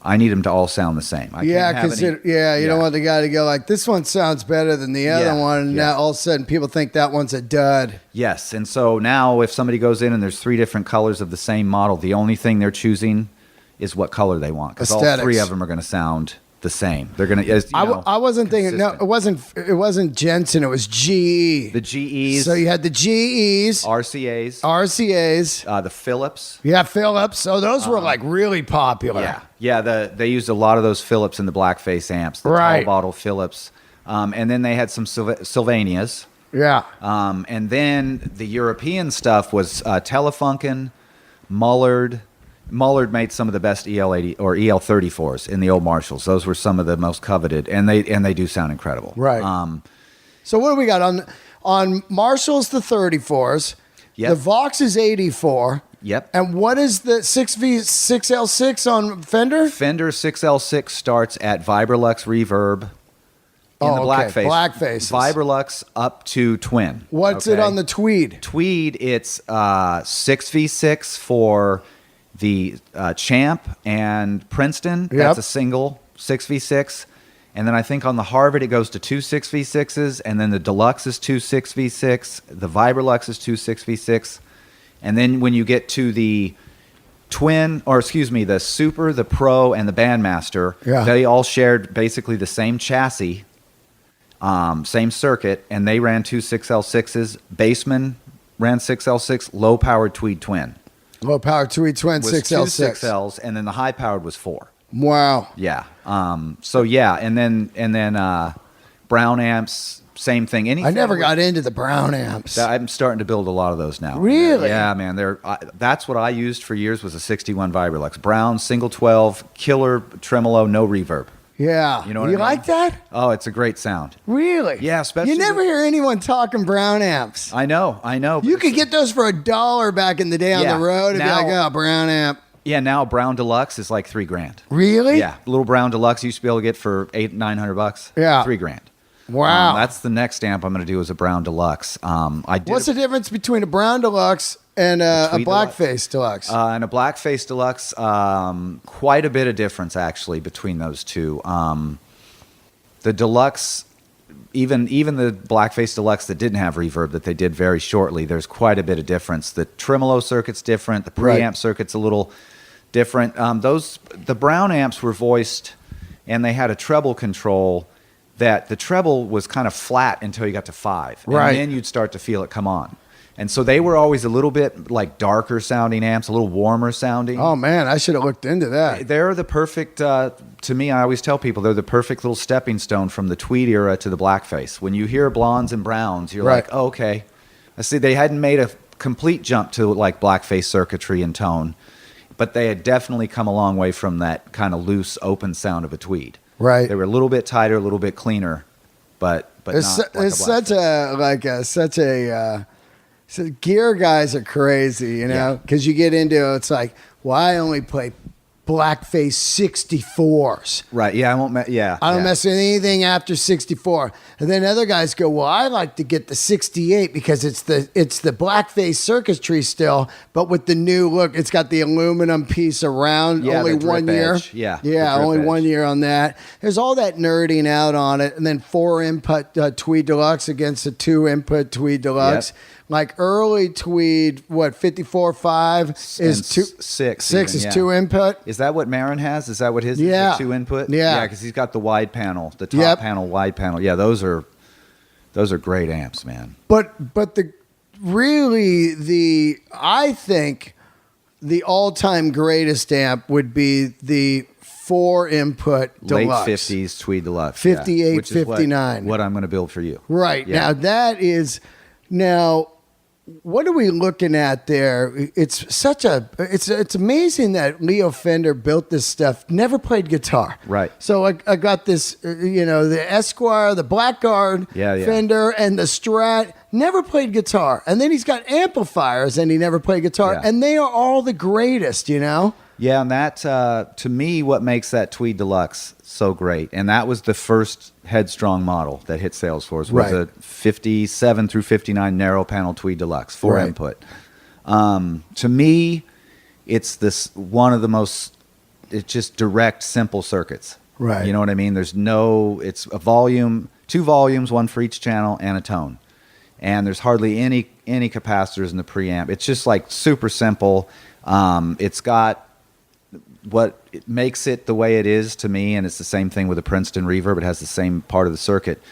I need them to all sound the same. You don't want the guy to go like, this one sounds better than the other one, and now all of a sudden people think that one's a dud. Yes, and so now if somebody goes in and there's 3 different colors of the same model, the only thing they're choosing is what color they want, because all 3 of them are going to sound the same. They're going to. I wasn't thinking. No, it wasn't Jensen. It was GE. The GEs. So you had the GEs, RCAs, the Philips. Yeah, Philips. So those were like really popular. Yeah. They used a lot of those Philips in the blackface amps. The tall bottle Philips, and then they had some Sylvanias. Yeah. And then the European stuff was Telefunken, Mullard. Mullard made some of the best EL80 or EL34s in the old Marshalls. Those were some of the most coveted, and they do sound incredible. Right. So what do we got on Marshalls? The 34s. Yep. The Vox is 84. Yep. And what is the 6L6 on Fender? Fender 6L6 starts at Vibrolux reverb in the blackface. Blackfaces. Vibrolux up to twin. What's it on the Tweed? Tweed, it's 6V6 for the Champ and Princeton. That's a single 6V6. And then I think on the Harvard it goes to 2 6V6s, and then the Deluxe is 2 6V6, the Vibrolux is 2 6V6. And then when you get to the the Super, the Pro, and the Bandmaster, they all shared basically the same chassis, same circuit, and they ran 2 6L6s. Bassman ran 6L6, low-powered Tweed Twin. Low-powered Tweed Twin 6L6. 2 6Ls, and then the high-powered was 4. Wow. Yeah. And then Brown amps, same thing. I never got into the Brown amps. I'm starting to build a lot of those now. Really? Yeah, man. That's what I used for years, was a 61 Vibrolux. Brown, single 12, killer tremolo, no reverb. Yeah. You know what I mean? Like that? Oh, it's a great sound. Really? Yeah, especially. You never hear anyone talking Brown amps. I know. You could get those for $1 back in the day on the road and be like, oh, Brown amp. Yeah, now Brown Deluxe is like $3,000. Really? Yeah, little Brown Deluxe you used to be able to get for $800-900. Yeah, $3,000. Wow, that's the next amp I'm going to do is a Brown Deluxe. What's the difference between a Brown Deluxe and a Blackface Deluxe? And a Blackface Deluxe, quite a bit of difference actually between those two. The Deluxe, even the Blackface Deluxe that didn't have reverb, that they did very shortly, there's quite a bit of difference. The tremolo circuit's different. The preamp circuit's a little different. The Brown amps were voiced, and they had a treble control that the treble was kind of flat until you got to 5. Right. And then you'd start to feel it come on. And so they were always a little bit like darker sounding amps, a little warmer sounding. Oh, man, I should have looked into that. They're the perfect, to me, I always tell people, they're the perfect little stepping stone from the Tweed era to the Blackface. When you hear blondes and browns, you're like, oh, okay. I see they hadn't made a complete jump to like Blackface circuitry and tone, but they had definitely come a long way from that kind of loose, open sound of a Tweed. Right. They were a little bit tighter, a little bit cleaner, but it's not like such a so gear guys are crazy, you know, because you get into it's like, well, I only play Blackface 64s. Right. Yeah. I don't mess with anything after 64. And then other guys go, well, I like to get the 68 because it's the Blackface circuitry still, but with the new look. It's got the aluminum piece around. Only 1 year. Edge. Yeah. Only 1 year on that. There's all that nerding out on it, and then 4 input Tweed Deluxe against a 2 input Tweed Deluxe. Yep. like early Tweed, what 54.5 is And two, 6. six even, is yeah. 2 input. Is that what Marin has? Is that what his Yeah. is? 2 input? Yeah. because he's got the wide panel, the top Yep. panel, wide panel. Yeah, those are great amps, man. But I think the all-time greatest amp would be the 4 input deluxe. Late 50s Tweed Deluxe. 58, which is 59. What I'm going to build for you. Right. Yeah. Now that is what are we looking at there? It's amazing that Leo Fender built this stuff, never played guitar. Right. So I got this, the Esquire, the Blackguard Fender, and the Strat, never played guitar. And then he's got amplifiers and he never played guitar. Yeah. And they are all the greatest, Yeah, and that, to me, what makes that Tweed Deluxe so great, and that was the first Headstrong model that hit sales for us, was Right. a 57 through 59 narrow panel Tweed Deluxe, 4 Right. input. To me, it's it's just direct, simple circuits. Right. You know what I mean? It's a volume, 2 volumes, 1 for each channel, and a tone. And there's hardly any capacitors in the preamp. It's just like super simple. It's got what it makes it the way it is to me, and it's the same thing with the Princeton reverb. It has the same part of the circuit.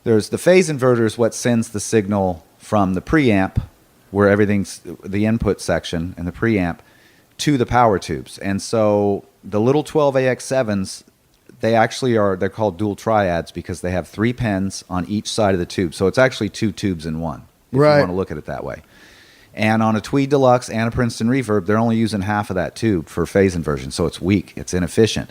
There's the phase inverter is what sends the signal from the preamp, where everything's the input section and the preamp, to the power tubes. And so the little 12AX7s, they're called dual triads because they have 3 pins on each side of the tube. So it's actually 2 tubes in one, if Right. you want to look at it that way. And on a Tweed Deluxe and a Princeton reverb, they're only using half of that tube for phase inversion, so it's weak, it's inefficient.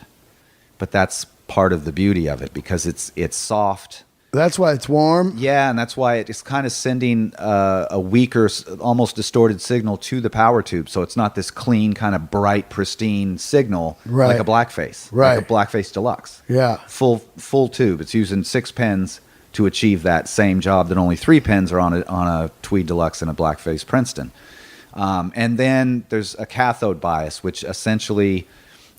But that's part of the beauty of it because it's soft. That's why it's warm. Yeah, and that's why it's kind of sending a weaker, almost distorted signal to the power tube. So it's not this clean, kind of bright, pristine signal Right. like a Blackface, Right. like a Blackface Deluxe. Yeah. Full tube. It's using 6 pins to achieve that same job that only 3 pins are on a Tweed Deluxe and a Blackface Princeton. And then there's a cathode bias, which essentially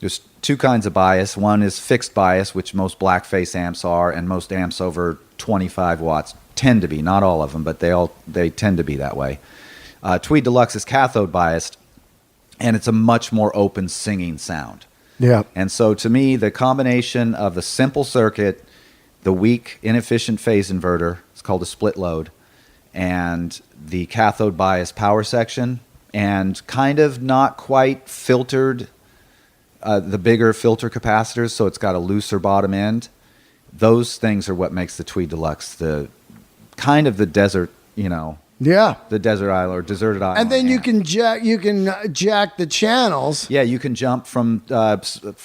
there's 2 kinds of bias. One is fixed bias, which most Blackface amps are, and most amps over 25 watts tend to be. Not all of them, but they tend to be that way. Tweed Deluxe is cathode biased, and it's a much more open singing sound. Yeah. And so to me, the combination of the simple circuit, the weak, inefficient phase inverter, it's called a split load, and the cathode bias power section, and kind of not quite filtered, the bigger filter capacitors, so it's got a looser bottom end. Those things are what makes the Tweed Deluxe the kind of the desert, Yeah. the desert island or deserted island. And then you amp. can jack the channels. Yeah, you can jump from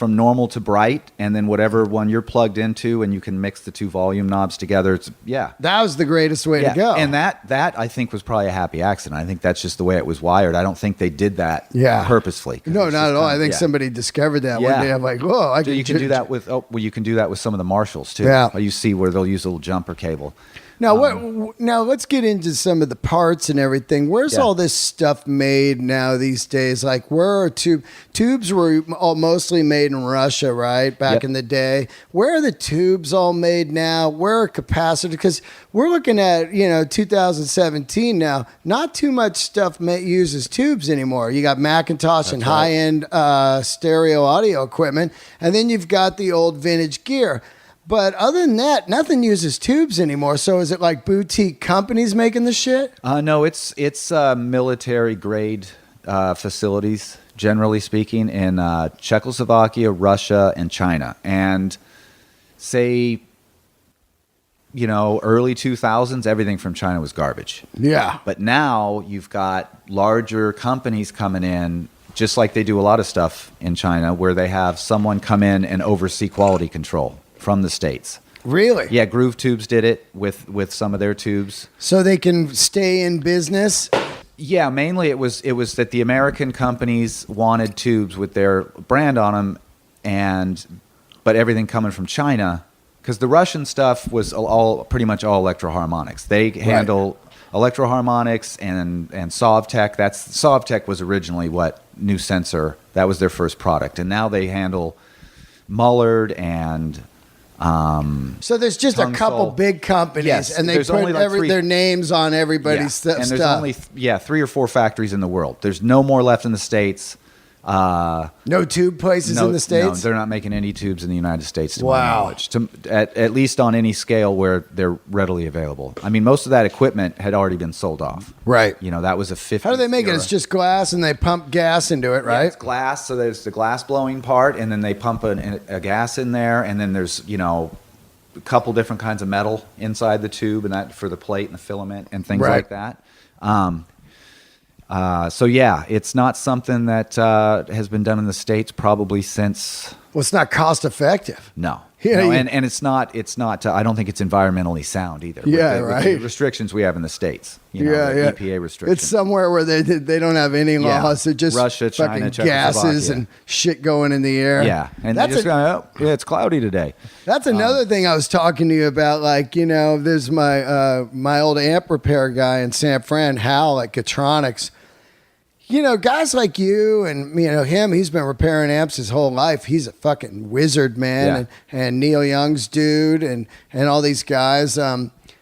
normal to bright, and then whatever one you're plugged into, and you can mix the 2 volume knobs together. That was the greatest way to go. And that I think was probably a happy accident. I think that's just the way it was wired. I don't think they did that purposefully. No, not at all. I think somebody discovered that one day. I'm like, whoa! You can do that with you can do that with some of the Marshalls too. Yeah. You see where they'll use a little jumper cable. Now, now let's get into some of the parts and everything. Where's all this stuff made now these days? Like, where are tubes were all mostly made in Russia, right? Back in the day. Where are the tubes all made now? Where are capacitors? Because we're looking at 2017 now. Not too much stuff uses tubes anymore. You got Macintosh and high-end stereo audio equipment, and then you've got the old vintage gear. But other than that, nothing uses tubes anymore. So is it like boutique companies making the shit? No, it's military grade facilities, generally speaking, in Czechoslovakia, Russia, and China. And say, early 2000s, everything from China was garbage. Yeah. But now you've got larger companies coming in, just like they do a lot of stuff in China, where they have someone come in and oversee quality control from the States. Really? Yeah, Groove Tubes did it with some of their tubes. So they can stay in business? Yeah, mainly it was that the American companies wanted tubes with their brand on them, but everything coming from China, because the Russian stuff was pretty much all electroharmonics. They handle electroharmonics and Sovtek. Sovtek was originally what New Sensor, that was their first product, and now they handle Mullard and So there's just a couple big companies, Yes, and they there's put only like their names on everybody's stuff. And there's only 3 or 4 factories in the world. There's no more left in the States. No tube places in the States? No, they're not making any tubes in the United States, to Wow. my knowledge. At least on any scale where they're readily available. I mean, most of that equipment had already been sold off. Right. You know, that was a 50s How do they make it? era. It's just glass, and they pump gas into it, right? Yeah, it's glass, so there's the glass blowing part, and then they pump a gas in there, and then there's, you know, a couple different kinds of metal inside the tube, and that for the plate and the filament and things Right. like that. So yeah, it's not something that has been done in the States probably since Well, it's not cost effective. no. Yeah, No, yeah. and it's not I don't think it's environmentally sound either. Yeah, with the right. restrictions we have in the States. You know, Yeah, the yeah. EPA restrictions. It's somewhere where they don't have any Yeah. laws. They're just Russia, fucking China, gases Czechoslovakia. and shit going in the air. Yeah, and that's they just go, oh, yeah, it's cloudy today. That's another thing I was talking to you about. Like, you know, there's my old amp repair guy in San Fran, Hal at Gatronics. You know, guys like you and, you know, him, he's been repairing amps his whole life. He's a fucking wizard, man. Yeah. And Neil Young's dude and all these guys,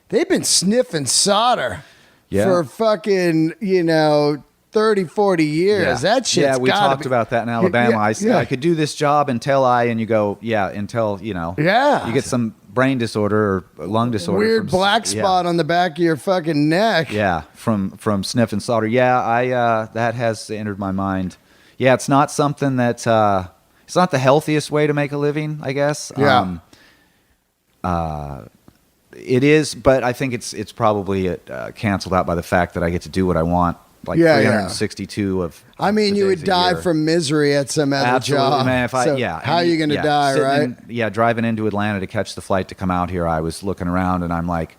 they've been sniffing solder for fucking, you know, 30, 40 years. That shit's Yeah, we gotta talked be- about that in Alabama. Yeah. I could do this job until and you go, until, you know. Yeah. You get some brain disorder or lung disorder. Weird from- black spot on the back of your fucking neck. Yeah, from sniffing solder. Yeah, that has entered my mind. Yeah, it's not something that it's not the healthiest way to make a living, I guess. Yeah. It is, but I think it's probably canceled out by the fact that I get to do what I want, like Yeah, 362 of. I mean, the you days would a die year. from misery at some other Absolutely, job. man. How are you going to die, right? Driving into Atlanta to catch the flight to come out here, I was looking around and I'm like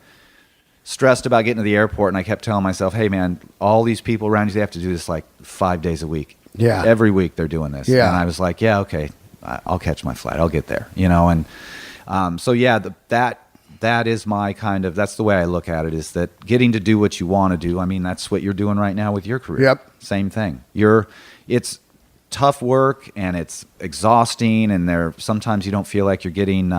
stressed about getting to the airport, and I kept telling myself, "Hey, man, all these people around you, they have to do this like 5 days a week. Yeah. Every week they're doing this." Yeah. And I was like, "Yeah, okay, I'll catch my flight. I'll get there." You know, and so yeah, that is my kind of, that's the way I look at it, is that getting to do what you want to do. I mean, that's what you're doing right now with your career. Yep. Same thing. It's tough work and it's exhausting, and sometimes you don't feel like you're getting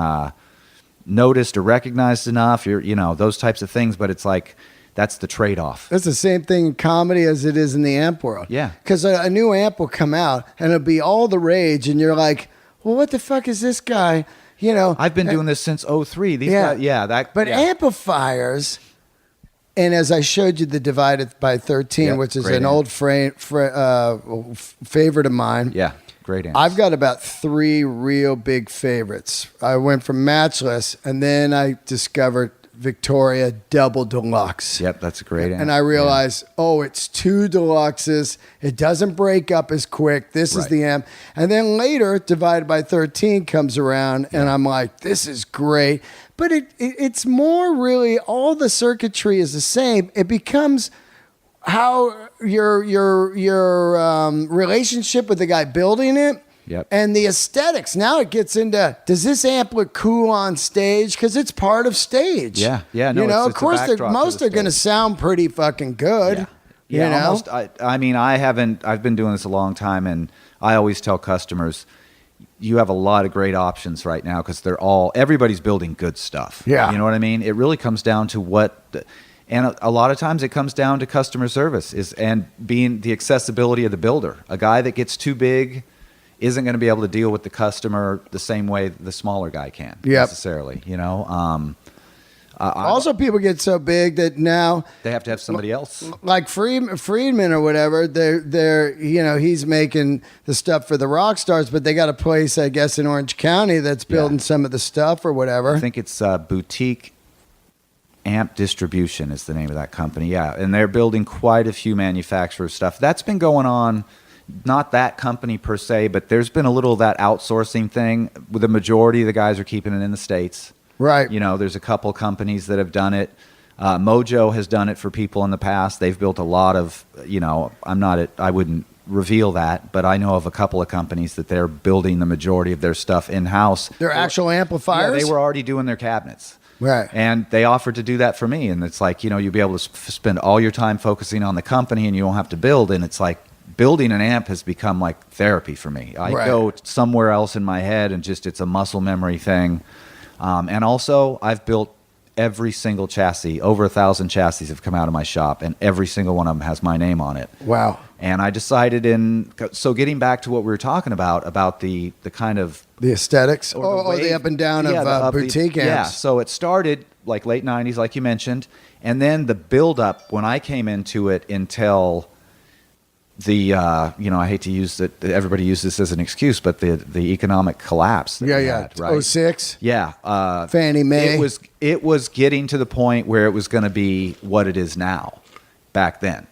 noticed or recognized enough. You know, those types of things, but it's like, that's the trade-off. It's the same thing in comedy as it is in the amp world. Yeah. Because a new amp will come out and it'll be all the rage, and you're like, well, what the fuck is this guy? You know, I've been doing this since 03. These guys, But amplifiers, and as I showed you the Divided by 13, Yep, which is great an amp. old favorite of mine. Yeah, great amps. I've got about 3 real big favorites. I went from Matchless, and then I discovered Victoria Double Deluxe. Yep, that's a great amp. And I realized, it's 2 deluxes. It doesn't break up as quick. This is Right. the amp. And then later, Divided by 13 comes around, and I'm like, this is great. But it's more really, all the circuitry is the same. It becomes how your relationship with the guy building it. Yep. And the aesthetics. Now it gets into, does this amp look cool on stage? Because it's part of stage. Yeah, yeah, no, you know, it's of a course, backdrop to most the are going to stage. sound pretty fucking good. Yeah, you know? almost. I mean, I've been doing this a long time, and I always tell customers, you have a lot of great options right now because everybody's building good stuff. Yeah. You know what I mean? It really comes down to and a lot of times it comes down to customer service and being the accessibility of the builder. A guy that gets too big isn't going to be able to deal with the customer the same way the smaller guy can necessarily, you know? Also, people get so big that now, They have to have somebody else. like Friedman or whatever, they're you know, he's making the stuff for the rock stars, but they got a place, I guess, in Orange County that's building some of the stuff or whatever. I think it's Boutique Amp Distribution is the name of that company. Yeah, and they're building quite a few manufacturer stuff. That's been going on, not that company per se, but there's been a little of that outsourcing thing. With the majority of the guys are keeping it in the States. Right. You know, there's a couple companies that have done it. Mojo has done it for people in the past. They've built a lot of, you know, I wouldn't reveal that, but I know of a couple of companies that they're building the majority of their stuff in-house. They're actual amplifiers? Yeah, they were already doing their cabinets. Right. And they offered to do that for me. And it's like, you know, you'll be able to spend all your time focusing on the company and you don't have to build. And it's like, building an amp has become like therapy for me. I go somewhere else in my head and it's a muscle memory thing. And also, I've built every single chassis. Over 1,000 chassis have come out of my shop, and every single one of them has my name on it. Wow. And I decided so getting back to what we were talking about the kind of... The aesthetics? Or the up and down of boutique amps. Yeah, so it started like late 90s, like you mentioned, and then the build-up when I came into it until... I hate to use it. Everybody uses this as an excuse, but the economic collapse. That we had, right? 06. Yeah. Fannie Mae. It was getting to the point where it was going to be what it is now, back then,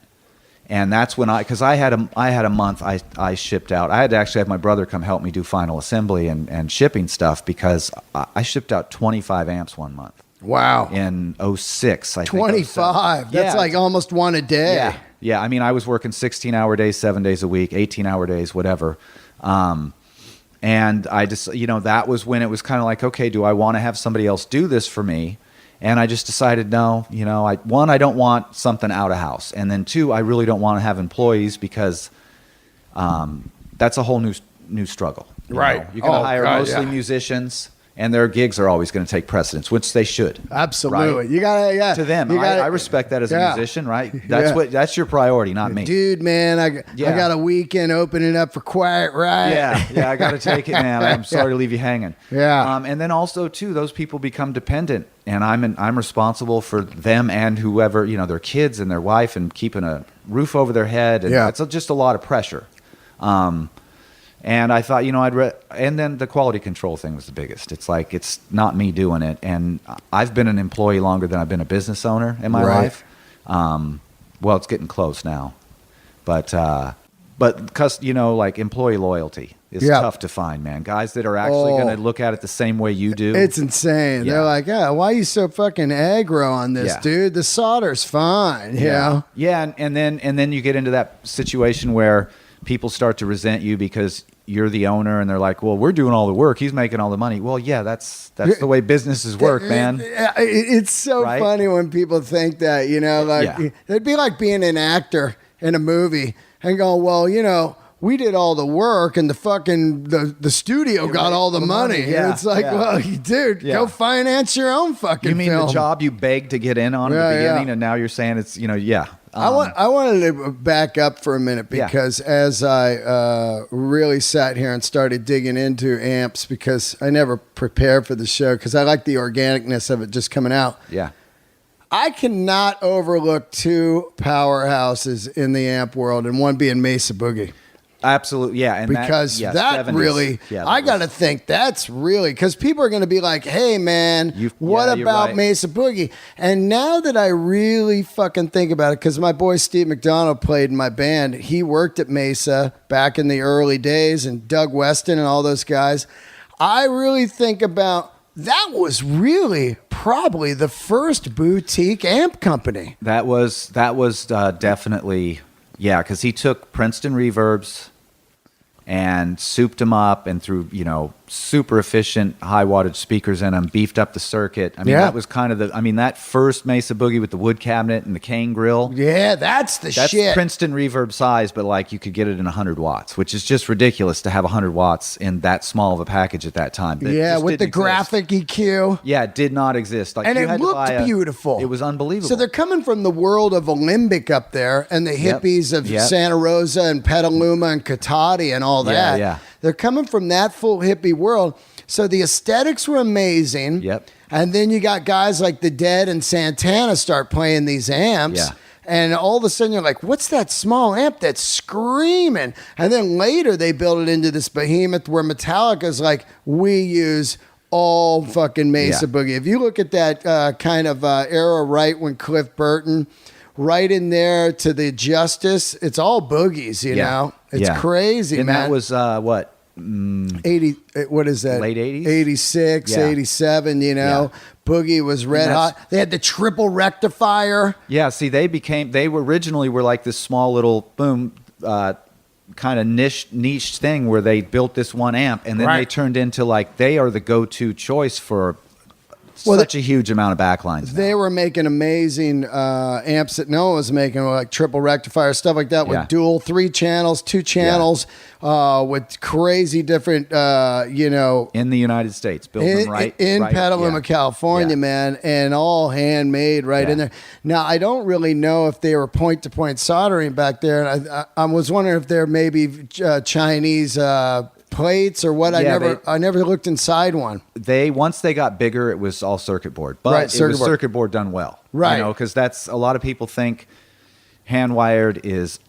and that's when because I had a month I shipped out. I had to actually have my brother come help me do final assembly and shipping stuff because I shipped out 25 amps one month. Wow. In 06, I think. 25. That's like almost one a day. Yeah. Yeah, I mean, I was working 16-hour days, 7 days a week, 18-hour days, whatever. And I just, that was when it was kind of like, okay, do I want to have somebody else do this for me? And I just decided, no, I don't want something out of house. And then two, I really don't want to have employees because that's a whole new struggle. Right. You're going to hire mostly musicians. And their gigs are always going to take precedence, which they should. Absolutely. Right? You gotta, to them, I respect that as a musician, right? That's your priority, not me. Dude, man, I got a weekend opening up for Quiet Riot. Yeah, I got to take it, man. I'm sorry to leave you hanging. Yeah. And then also too, those people become dependent, and I'm responsible for them and whoever, their kids and their wife, and keeping a roof over their head. And it's just a lot of pressure. And I thought, and then the quality control thing was the biggest. It's like, it's not me doing it. And I've been an employee longer than I've been a business owner in my life. Well, it's getting close now. But because, like employee loyalty is tough to find, man. Guys that are actually going to look at it the same way you do. It's insane. They're like, why are you so fucking aggro on this, dude? The solder's fine. Yeah. And then you get into that situation where people start to resent you because you're the owner, and they're like, well, we're doing all the work, he's making all the money. Well, yeah, that's the way businesses work, man. It's so funny when people think that, it'd be like being an actor in a movie and going, well, we did all the work and the fucking the studio got all the money. Yeah, and it's like, well, dude, go finance your own fucking You mean film. the job you begged to get in on at the beginning, and now you're saying it's, I wanted to back up for a minute because as I really sat here and started digging into amps, because I never prepared for the show because I like the organicness of it just coming out. Yeah. I cannot overlook two powerhouses in the amp world, and one being Mesa Boogie. Absolutely, yeah. And because that 70s, really, I got to think that's really, because people are going to be like, hey, man, what about Mesa Boogie? And now that I really fucking think about it, because my boy Steve McDonald played in my band, he worked at Mesa back in the early days, and Doug Weston and all those guys, I really think about that was really probably the first boutique amp company. That was definitely, because he took Princeton reverbs and souped them up and threw, super efficient high wattage speakers in them, beefed up the circuit. I mean, that was kind of that first Mesa Boogie with the wood cabinet and the cane grill. Yeah, that's shit. That's Princeton reverb size, but like you could get it in 100 watts, which is just ridiculous to have 100 watts in that small of a package at that time. With the graphic EQ. Yeah, it did not exist. Like, and it looked beautiful. It was unbelievable. So they're coming from the world of Alembic up there and the hippies of Santa Rosa and Petaluma and Cotati and all that. Yeah. They're coming from that full hippie world. So the aesthetics were amazing. Yep. And then you got guys like The Dead and Santana start playing these amps. Yeah. And all of a sudden you're like, what's that small amp that's screaming? And then later they build it into this behemoth where Metallica's like, we use all fucking Mesa Boogie. If you look at that kind of era right when Cliff Burton, right in there to the Justice, it's all boogies, you know? It's crazy, and man. And that was what? 80, what is that? Late 80s? 86, 87, Boogie was red hot. They had the triple rectifier. Yeah, see, they were originally like this small little kind of niche thing where they built this one amp, and then they turned into like, they are the go-to choice for such a huge amount of backlines. They were making amazing amps that no one was making, like triple rectifier, stuff like that, with dual 3 channels, 2 channels, with crazy different, in the United States, built them in Petaluma, California, man, and all handmade in there. Now, I don't really know if they were point-to-point soldering back there. And I was wondering if they're maybe Chinese plates or what. I never looked inside one. Once they got bigger, it was all circuit board, but it was circuit board done well, right? Because that's a lot of people think hand wired is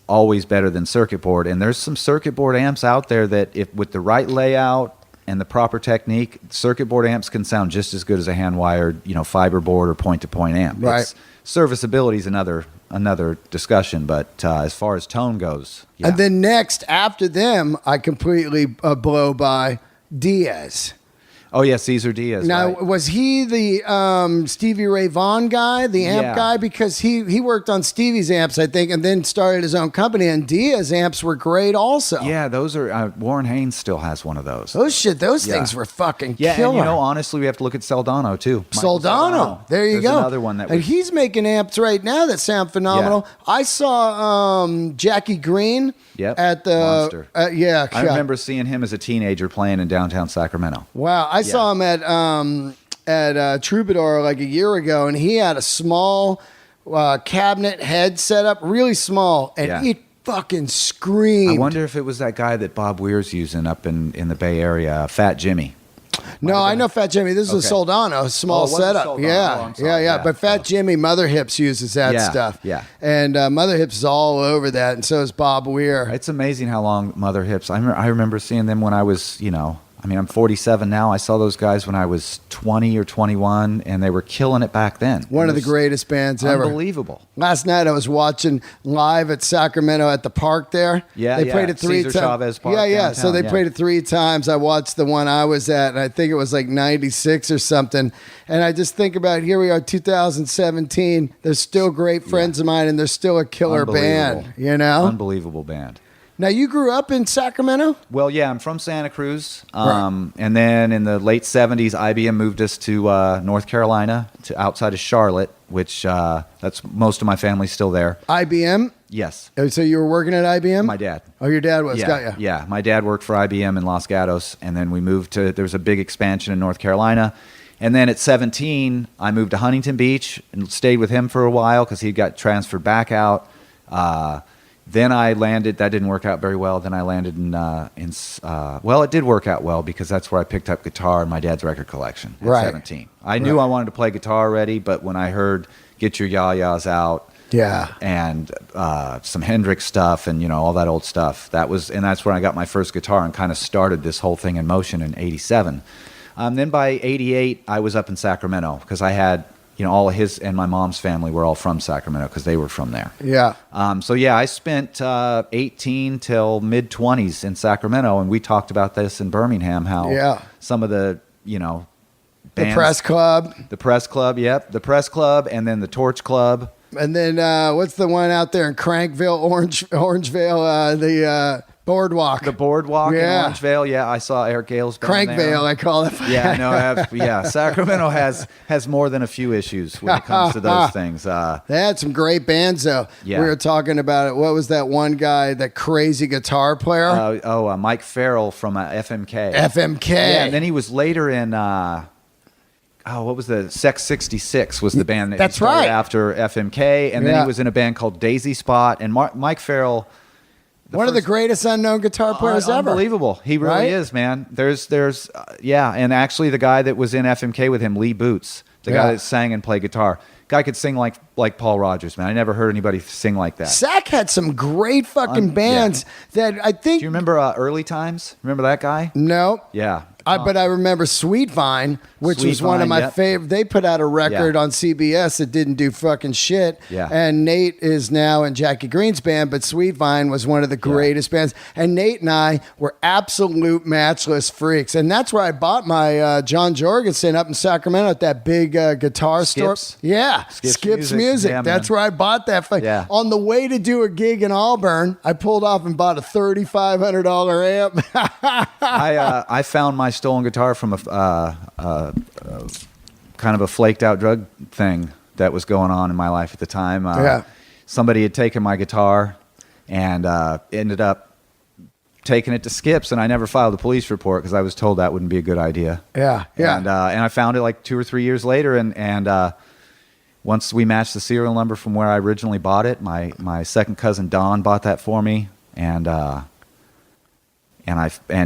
always better than circuit board, and there's some circuit board amps out there that, if with the right layout and the proper technique, circuit board amps can sound just as good as a hand wired, fiber board or point to point amp. Right. Serviceability is another discussion, but as far as tone goes, And then next after them, I completely blow by Diaz. Oh yeah, Cesar Diaz. Now, right. was he the Stevie Ray Vaughan guy, the amp guy? Because he worked on Stevie's amps, I think, and then started his own company. And Diaz amps were great also. Yeah, those are Warren Haynes still has one of those. Those things were fucking killer. And honestly, we have to look at Soldano too. Soldano. There you go. Another one and he's making amps right now that sound phenomenal. Yeah. I saw Jackie Green. Yep. At the Monster. I remember seeing him as a teenager playing in downtown Sacramento. Wow, I saw him at Troubadour like a year ago, and he had a small cabinet head set up, really small, and he fucking screamed. I wonder if it was that guy that Bob Weir's using up in the Bay Area, Fat Jimmy. No, I know Fat Jimmy. This is a Soldano, small setup. Yeah. But Fat Jimmy, Mother Hips uses that stuff. Yeah. And Mother Hips is all over that, and so is Bob Weir. It's amazing how long Mother Hips. I remember seeing them when I was, I'm 47 now. I saw those guys when I was 20 or 21, and they were killing it back then. One of the greatest bands ever. Unbelievable. Last night I was watching live at Sacramento at the park there. Yeah, they played it 3 times. Chavez Park. Yeah. So they played it 3 times. I watched the one I was at, and I think it was like 96 or something. And I just think about, here we are, 2017. They're still great friends of mine, and they're still a killer band. Unbelievable band. Now, you grew up in Sacramento? Well, yeah, I'm from Santa Cruz. And then in the late 70s, IBM moved us to North Carolina, to outside of Charlotte, which that's most of my family's still there. IBM? Yes. So you were working at IBM? My dad. Oh, your dad was? Yeah, Got you. Yeah, my dad worked for IBM in Los Gatos, and then we moved to, there was a big expansion in North Carolina. And then at 17, I moved to Huntington Beach and stayed with him for a while because he got transferred back out. Then I landed. That didn't work out very well. Then I landed in well, it did work out well because that's where I picked up guitar in my dad's record collection at 17. I knew I wanted to play guitar already, but when I heard "Get Your Ya-Ya's Out," and some Hendrix stuff, and all that old stuff, that's when I got my first guitar and kind of started this whole thing in motion in '87. Then by '88, I was up in Sacramento because I had. All of his and my mom's family were all from Sacramento because they were from there. Yeah. I spent 18 till mid-20s in Sacramento, and we talked about this in Birmingham, how some of the, bands, the Press Club. The Press Club, yep. The Press Club, and then the Torch Club. And then what's the one out there in Crankville, Orangevale, the Boardwalk. The Boardwalk in Orangevale. Yeah, I saw Eric Gale's band there. Crankvale, I call it. Sacramento has more than a few issues when it comes to those things. They had some great bands, though. Yeah. We were talking about it. What was that one guy, that crazy guitar player? Mike Farrell from FMK. FMK. Yeah, and then he was later in... what was the Sex 66 was the band that That's he started right. after FMK, and then he was in a band called Daisy Spot, and Mike Farrell... One of the greatest unknown guitar players ever. Unbelievable. He really is, man. There's and actually the guy that was in FMK with him, Lee Boots, the guy that sang and played guitar. Guy could sing like Paul Rogers, man. I never heard anybody sing like that. Sac had some great fucking bands that I think... Do you remember Early Times? Remember that guy? No. Yeah. But I remember Sweet Vine, which was one of my favorite. They put out a record on CBS that didn't do fucking shit. Yeah. And Nate is now in Jackie Green's band, but Sweet Vine was one of the greatest bands. And Nate and I were absolute matchless freaks. And that's where I bought my John Jorgensen up in Sacramento at that big guitar store. Yeah. Skips Music. Yeah, that's where I bought that. Yeah. On the way to do a gig in Auburn, I pulled off and bought a $3,500 amp. I found my stolen guitar from a kind of a flaked out drug thing that was going on in my life at the time. Yeah. Somebody had taken my guitar and ended up taking it to Skips, and I never filed a police report because I was told that wouldn't be a good idea. Yeah. And I found it like 2 or 3 years later, and once we matched the serial number from where I originally bought it, my second cousin Don bought that for me, and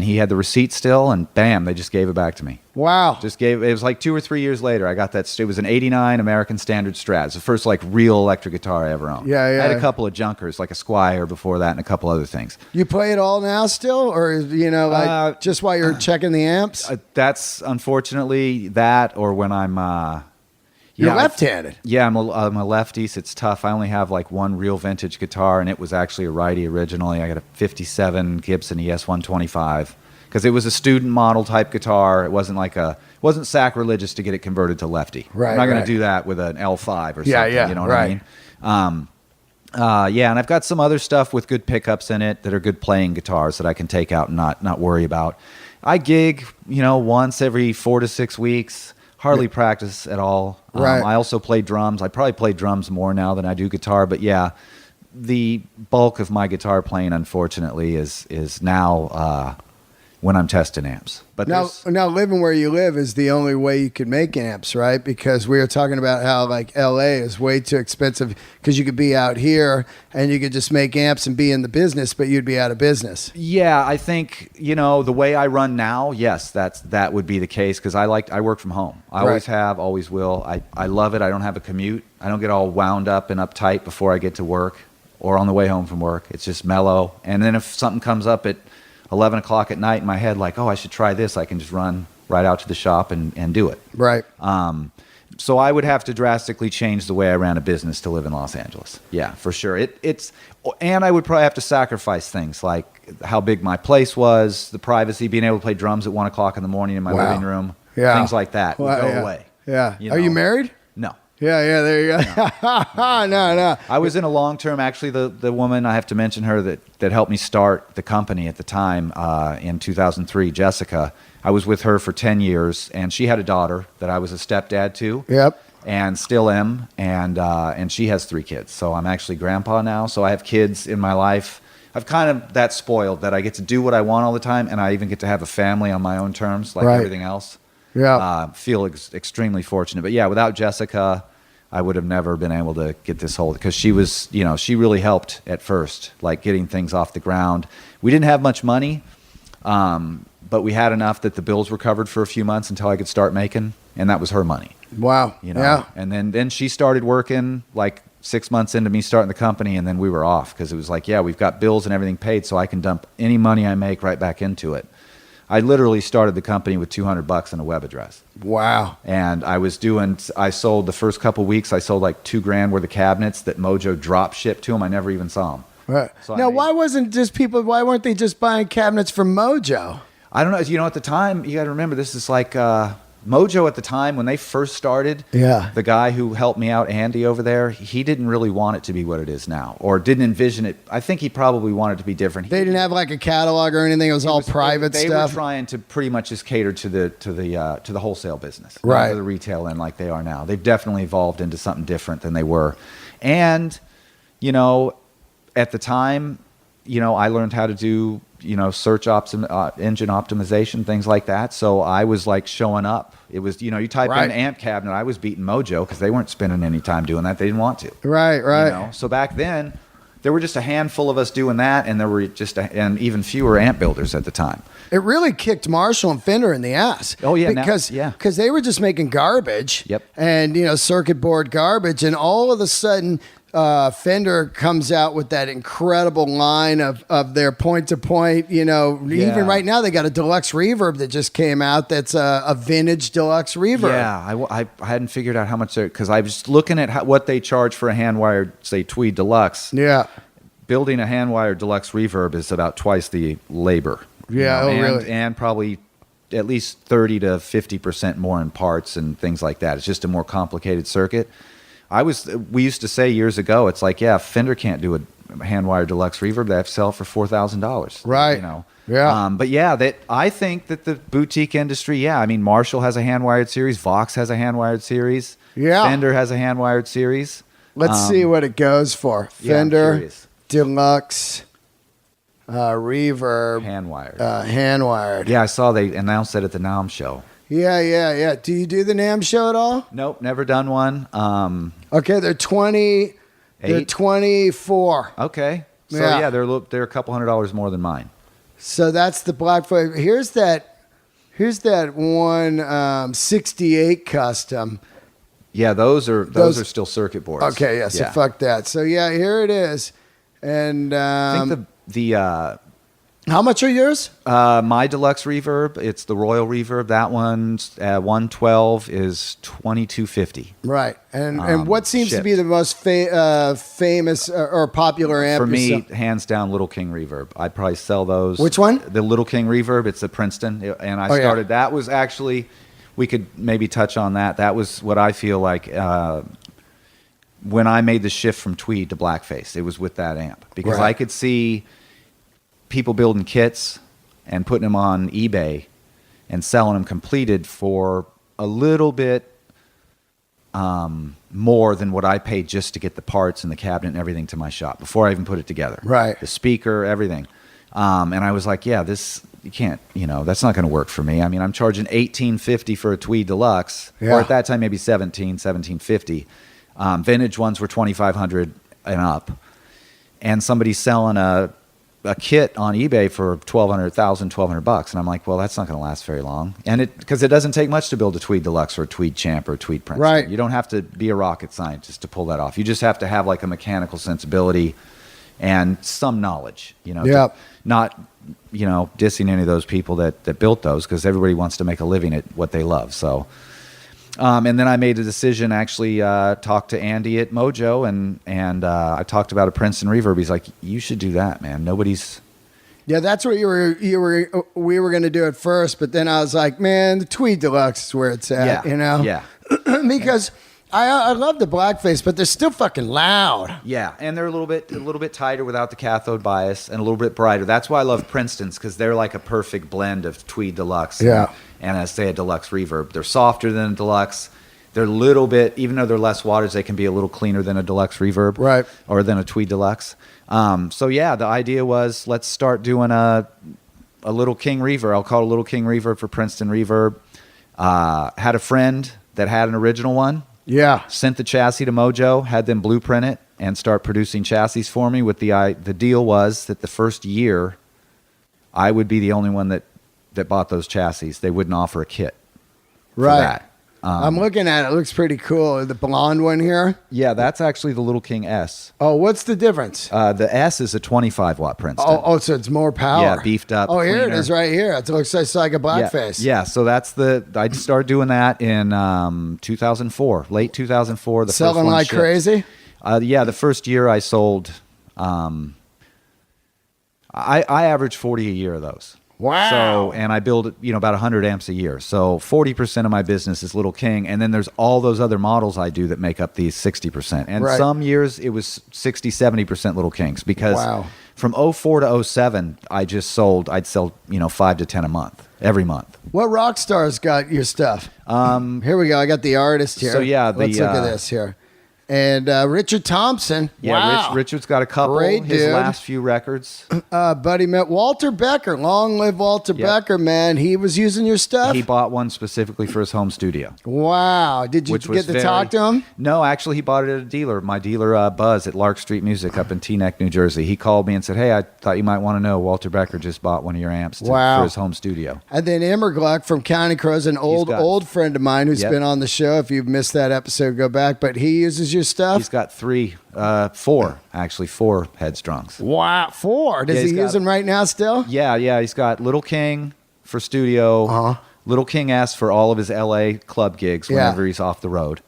he had the receipt still, and bam, they just gave it back to me. Wow. It was like 2 or 3 years later, I got that. It was an '89 American Standard Strat. It's the first like real electric guitar I ever owned. Yeah. I had a couple of junkers, like a Squire before that, and a couple other things. You play it all now still, or like just while you're checking the amps? That's unfortunately that, or when I'm. You're left-handed. I'm a lefty, so it's tough. I only have like one real vintage guitar, and it was actually a righty originally. I got a '57 Gibson ES 125 because it was a student model type guitar. It wasn't sacrilegious to get it converted to lefty. Right. I'm not going to do that with an L5 or something. Yeah. You know what I mean? And I've got some other stuff with good pickups in it that are good playing guitars that I can take out and not worry about. I gig, once every 4 to 6 weeks. Hardly practice at all. Right. I also play drums. I probably play drums more now than I do guitar. But yeah, the bulk of my guitar playing, unfortunately, is now when I'm testing amps. But now living where you live is the only way you could make amps, right? Because we were talking about how like LA is way too expensive because you could be out here and you could just make amps and be in the business, but you'd be out of business. Yeah, I think, the way I run now, yes, that would be the case because I work from home. I always have, always will. I love it. I don't have a commute. I don't get all wound up and uptight before I get to work or on the way home from work. It's just mellow. And then if something comes up at 11 o'clock at night in my head, like, oh, I should try this, I can just run right out to the shop and do it. Right. So I would have to drastically change the way I ran a business to live in Los Angeles. Yeah, for sure. And I would probably have to sacrifice things like how big my place was, the privacy, being able to play drums at 1 o'clock in the morning in my living room. Yeah. Things like that would go away. Yeah. Are you married? No. Yeah, there you go. No. I was in a long-term, actually, the woman, I have to mention her, that helped me start the company at the time in 2003, Jessica. I was with her for 10 years, and she had a daughter that I was a stepdad to. Yep. And still am, and she has 3 kids. So I'm actually grandpa now, so I have kids in my life. I've kind of that spoiled that I get to do what I want all the time, and I even get to have a family on my own terms, like everything else. Yeah. Feel extremely fortunate. But yeah, without Jessica, I would have never been able to get this whole, because she was, she really helped at first, like getting things off the ground. We didn't have much money, but we had enough that the bills were covered for a few months until I could start making, and that was her money. Wow. Yeah. And then she started working like 6 months into me starting the company, and then we were off because it was like, yeah, we've got bills and everything paid, so I can dump any money I make right back into it. I literally started the company with $200 and a web address. Wow. And I sold the first couple weeks, I sold like $2,000 worth of cabinets that Mojo drop shipped to them. I never even saw them. Right. So now, why weren't they just buying cabinets from Mojo? I don't know. At the time, you got to remember, this is like Mojo at the time when they first started. Yeah. The guy who helped me out, Andy over there, he didn't really want it to be what it is now, or didn't envision it. I think he probably wanted it to be different. They didn't have like a catalog or anything. It was all private stuff. They were trying to pretty much just cater to the wholesale business, right? Not to the retail end like they are now. They've definitely evolved into something different than they were, and at the time, I learned how to do search engine optimization, things like that. So I was like showing up. It was, you type in amp cabinet, I was beating Mojo because they weren't spending any time doing that. They didn't want to. Right. So back then, there were just a handful of us doing that, and there were and even fewer amp builders at the time. It really kicked Marshall and Fender in the ass. Oh yeah, because they were just making garbage. Yep. And circuit board garbage, and all of a sudden, Fender comes out with that incredible line of their point-to-point, even right now they got a deluxe reverb that just came out that's a vintage deluxe reverb. Yeah, I hadn't figured out how much because I was looking at what they charge for a hand-wired, say, Tweed Deluxe. Yeah. Building a hand-wired deluxe reverb is about twice the labor. Yeah, really? And probably at least 30 to 50% more in parts and things like that. It's just a more complicated circuit. We used to say years ago, it's like, yeah, Fender can't do a hand-wired deluxe reverb. They have to sell it for $4,000. Right. Yeah. But yeah, I think that the boutique industry, yeah, I mean, Marshall has a hand-wired series. Vox has a hand-wired series. Yeah. Fender has a hand-wired series. Let's see what it goes for. Yeah, I'm Fender, curious. Deluxe, Reverb, Hand-wired. hand-wired. Yeah, I saw they announced that at the NAMM show. Yeah. Do you do the NAMM show at all? Nope, never done one. Okay, they're 20. They're Eight? 24. Okay. So Yeah. yeah, they're a couple $100 more than mine. So that's the black flavor. Here's that one 68 custom. Yeah, those are still circuit boards. Okay, yeah. So fuck that. So yeah, here it is. And I think the how much are yours? my deluxe reverb, it's the Royal Reverb. That one's 112 is $22.50. Right. And what seems to shipped. be the most famous or popular amp For me, yourself? hands down, Little King Reverb. I'd probably sell those. Which one? The Little King Reverb. It's the Princeton, and I started. That was actually, we could maybe touch on that. That was what I feel like when I made the shift from Tweed to Blackface. It was with that amp because Right. I could see people building kits and putting them on eBay and selling them completed for a little bit more than what I paid just to get the parts and the cabinet and everything to my shop before I even put it together. Right. The speaker, everything. And I was like, yeah, you can't, that's not going to work for me. I mean, I'm charging $18.50 for a Tweed Deluxe, Yeah. or at that time maybe $17.50. Vintage ones were $2,500 and up. And somebody's selling a kit on eBay for $1,200 and I'm like, well, that's not going to last very long, and because it doesn't take much to build a Tweed Deluxe or a Tweed Champ or a Tweed Princeton. Right. You don't have to be a rocket scientist to pull that off. You just have to have like a mechanical sensibility and some knowledge. Yep. Not dissing any of those people that built those, because everybody wants to make a living at what they love. So. And then I made a decision, actually talked to Andy at Mojo, and I talked about a Princeton Reverb. He's like, you should do that, man. Yeah, that's what we were going to do at first, but then I was like, man, the Tweed Deluxe is where it's at, Yeah. Because I love the blackface, but they're still fucking loud. Yeah, and they're a little bit tighter without the cathode bias and a little bit brighter. That's why I love Princeton's, because they're like a perfect blend of Tweed Deluxe and I say a Deluxe Reverb. They're softer than a Deluxe. They're a little bit, even though they're less wattage, they can be a little cleaner than a Deluxe Reverb. Right. Or than a Tweed Deluxe. So yeah, the idea was, let's start doing a Little King Reverb. I'll call it a Little King Reverb for Princeton Reverb. Had a friend that had an original one. Yeah. Sent the chassis to Mojo, had them blueprint it, and start producing chassis for me. With the deal was that the first year, I would be the only one that bought those chassis. They wouldn't offer a kit for that. I'm looking at it. It looks pretty cool. The blonde one here. Yeah, that's actually the Little King S. Oh, what's the difference? The S is a 25-watt Princeton. Oh, so it's more power. Yeah, beefed up. Oh, here it cleaner. is right here. It looks like a blackface. Yeah, so that's I started doing that in 2004, late 2004. The Selling first one like shipped. crazy? Yeah, the first year I sold, I averaged 40 a year of those. Wow. So, and I build, about 100 amps a year. So 40% of my business is Little King. And then there's all those other models I do that make up these 60%. And some years it was 60, 70% Little Kings, because from 04 to 07, I'd sell, 5 to 10 a month, every month. What rock stars got your stuff? Here we go. I got the artist here. So yeah, let's look at this here. And Richard Thompson. Yeah, wow. Richard's got a couple. Great his dude. last few records. Buddy met Walter Becker. Long live Walter Becker, man. He was using your stuff? He bought one specifically for his home studio. Wow. Did you get to talk to him? No, actually, he bought it at a dealer. My dealer, Buzz, at Lark Street Music up in Teaneck, New Jersey. He called me and said, hey, I thought you might want to know, Walter Becker just bought one of your amps for his home studio. And then Immergluck from County Crows, an old friend of mine who's been on the show. If you've missed that episode, go back. But he uses your stuff? He's got four Headstrongs. Wow, 4. Does he use them right now still? Yeah. He's got Little King for studio, Little King S for all of his LA club gigs whenever he's off the road.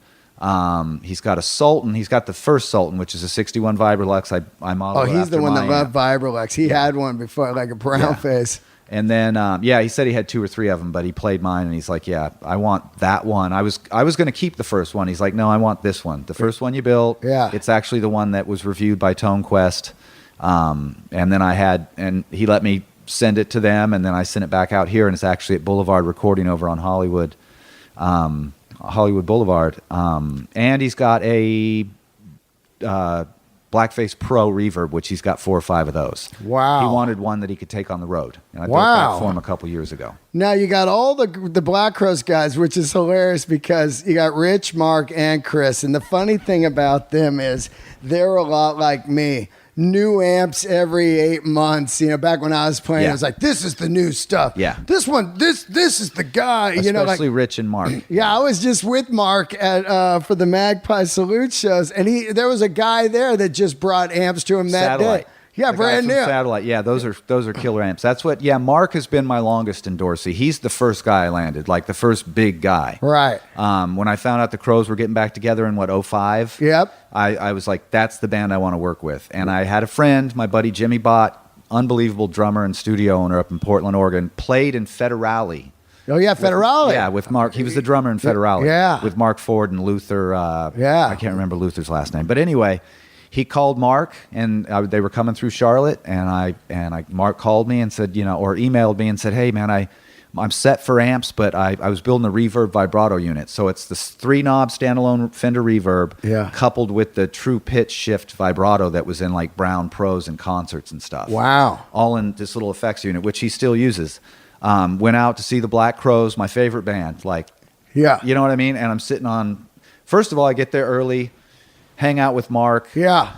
He's got a Sultan. He's got the first Sultan, which is a 61 Vibrolux. I modeled. Oh, he's the one that loved Vibrolux. He had one before, like a brown face. And then, he said he had 2 or 3 of them, but he played mine, and he's like, yeah, I want that one. I was going to keep the first one. He's like, no, I want this one. The first one you built. Yeah. It's actually the one that was reviewed by Tone Quest. And then and he let me send it to them, and then I send it back out here, and it's actually at Boulevard Recording over on Hollywood Boulevard. And he's got a Blackface Pro reverb, which he's got 4 or 5 of those. Wow. He wanted one that he could take on the road, and I built Wow. that for him a couple years ago. Now you got all the Black Crowes guys, which is hilarious because you got Rich, Mark, and Chris. And the funny thing about them is they're a lot like me. New amps every 8 months. You know, back when I was playing, it was like, this is the new stuff. Yeah. This one, this is the guy. Especially you know, like Rich and Mark. Yeah, I was just with Mark at for the Magpie Salute shows, and there was a guy there that just brought amps to him that Satellite. day. Yeah, The brand guy from new. Satellite. Yeah, those are killer amps. That's what. Yeah, Mark has been my longest endorsee. He's the first guy I landed, like the first big guy. Right. When I found out the Crowes were getting back together in 2005. Yep. I was like, that's the band I want to work with. And I had a friend, my buddy Jimmy Bott, unbelievable drummer and studio owner up in Portland, Oregon, played in Federale. Oh yeah, Federale. Yeah, with Mark. He was the drummer in Federale. Yeah. With Mark Ford and Luther. Yeah. I can't remember Luther's last name. But anyway, he called Mark, and they were coming through Charlotte, and Mark called me and said, or emailed me and said, hey man, I'm set for amps, but I was building a reverb vibrato unit. So it's this 3-knob standalone Fender reverb, coupled with the true pitch shift vibrato that was in like Brown Pros and concerts and stuff. Wow. All in this little effects unit, which he still uses. Went out to see the Black Crowes, my favorite band. Like, Yeah. you know what I mean? And I'm sitting on, first of all, I get there early, hang out with Mark. Yeah.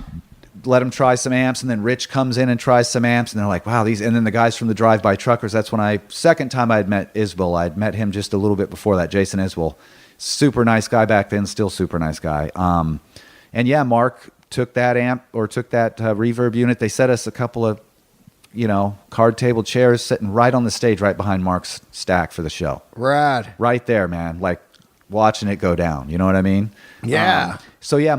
Let him try some amps, and then Rich comes in and tries some amps, and they're like, wow, these. And then the guys from the Drive-By Truckers, that's when second time I had met Isbell. I'd met him just a little bit before that, Jason Isbell. Super nice guy back then, still super nice guy. And yeah, Mark took that reverb unit. They set us a couple of, card table chairs sitting right on the stage, right behind Mark's stack for the show. Rad. Right there, man. Like watching it go down. You know what I mean? Yeah. So yeah,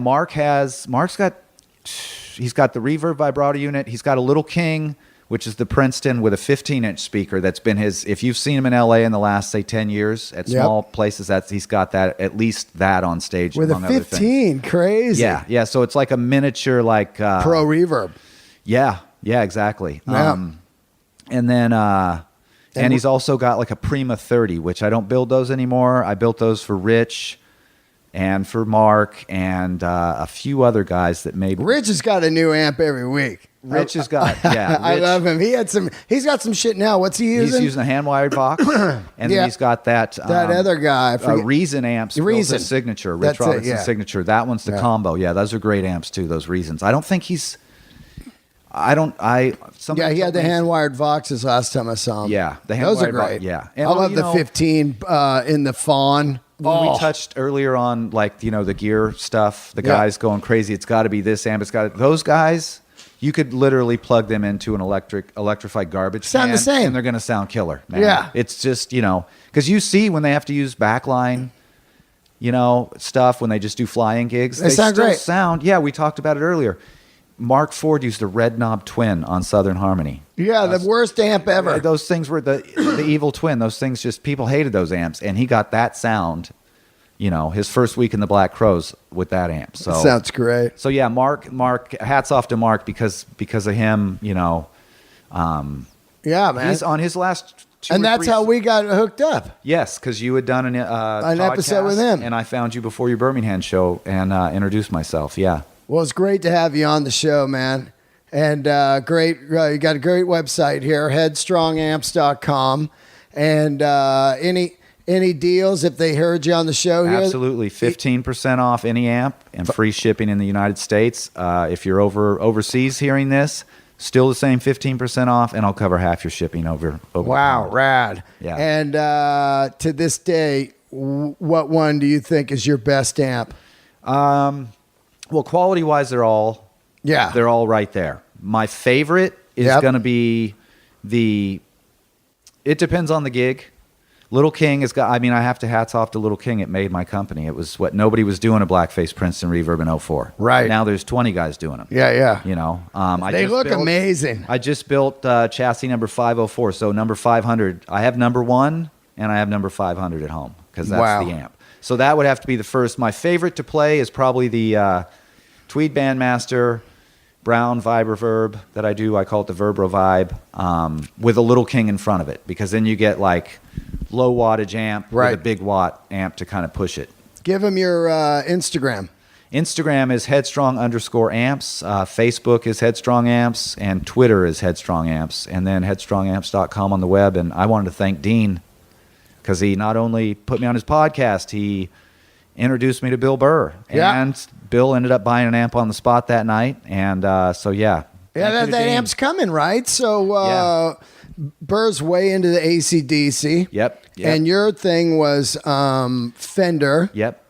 he's got the reverb vibrato unit. He's got a Little King, which is the Princeton with a 15-inch speaker. That's been if you've seen him in LA in the last, say, 10 years at small places, he's got at least that on stage. With a among other 15, things. crazy. Yeah. So it's like a miniature, like Pro reverb. Yeah, exactly. Yeah. And then and he's also got like a Prima 30, which I don't build those anymore. I built those for Rich and for Mark and a few other guys that made. Rich has got a new amp every week. Rich has got, yeah. I love him. He's got some shit now. What's he using? He's using a hand-wired box, and then he's got that other guy. Reason amps. Reason Signature. That's Rich Robinson's it, Signature. That one's the combo. Yeah, those are great amps too. Those Reasons. I don't think he's. He had the hand-wired Voxes last time I saw him. Yeah, the those are hand-wired great. Yeah, I love the 15 in the Fawn. We touched earlier on, like, the gear stuff, the guys going crazy. It's got to be this amp. Those guys, you could literally plug them into an electrified garbage Sound can, the same. and they're going to sound killer, man. Yeah. It's just, because you see when they have to use backline, stuff, when they just do fly-in gigs, They sound still great. sound, yeah, we talked about it earlier. Mark Ford used the Red Knob Twin on Southern Harmony. Yeah, the worst amp ever. Those things were the evil twin. Those things, just people hated those amps, and he got that sound. His first week in the Black Crowes with that amp. So sounds great. So yeah, Mark. Hats off to Mark because of him. Yeah, man. He's on his last. And that's how we got hooked up. Yes, because you had done an episode with him, and I found you before your Birmingham show and introduced myself. Yeah. Well, it's great to have you on the show, man. And great, you got a great website here, headstrongamps.com. And any deals if they heard you on the show here? Absolutely, 15% off any amp and free shipping in the United States. If you're overseas hearing this, still the same 15% off, and I'll cover half your shipping over. Wow, rad. Yeah. And to this day, what one do you think is your best amp? Well, quality-wise, they're all right there. My favorite is going to be it depends on the gig. Little King has got, I have to hats off to Little King. It made my company. It was what nobody was doing, a Blackface Princeton reverb in 04. Right. Now there's 20 guys doing them. Yeah. They look amazing. I just built chassis number 504. So number 500, I have number 1 and I have number 500 at home because that's the amp. So that would have to be the first. My favorite to play is probably the Tweed Bandmaster brown vibroverb that I do. I call it the Vibro Vibe, with a little king in front of it, because then you get like low wattage amp with a big watt amp to kind of push it. Give them your Instagram. Instagram is Headstrong_amps. Facebook is Headstrong Amps, and Twitter is Headstrong Amps, and then headstrongamps.com on the web. And I wanted to thank Dean, because he not only put me on his podcast, he introduced me to Bill Burr. Yeah. And Bill ended up buying an amp on the spot that night. And so, yeah. Yeah, that amp's coming, right? So Burr's way into the AC/DC. Yep. And your thing was Fender. Yep.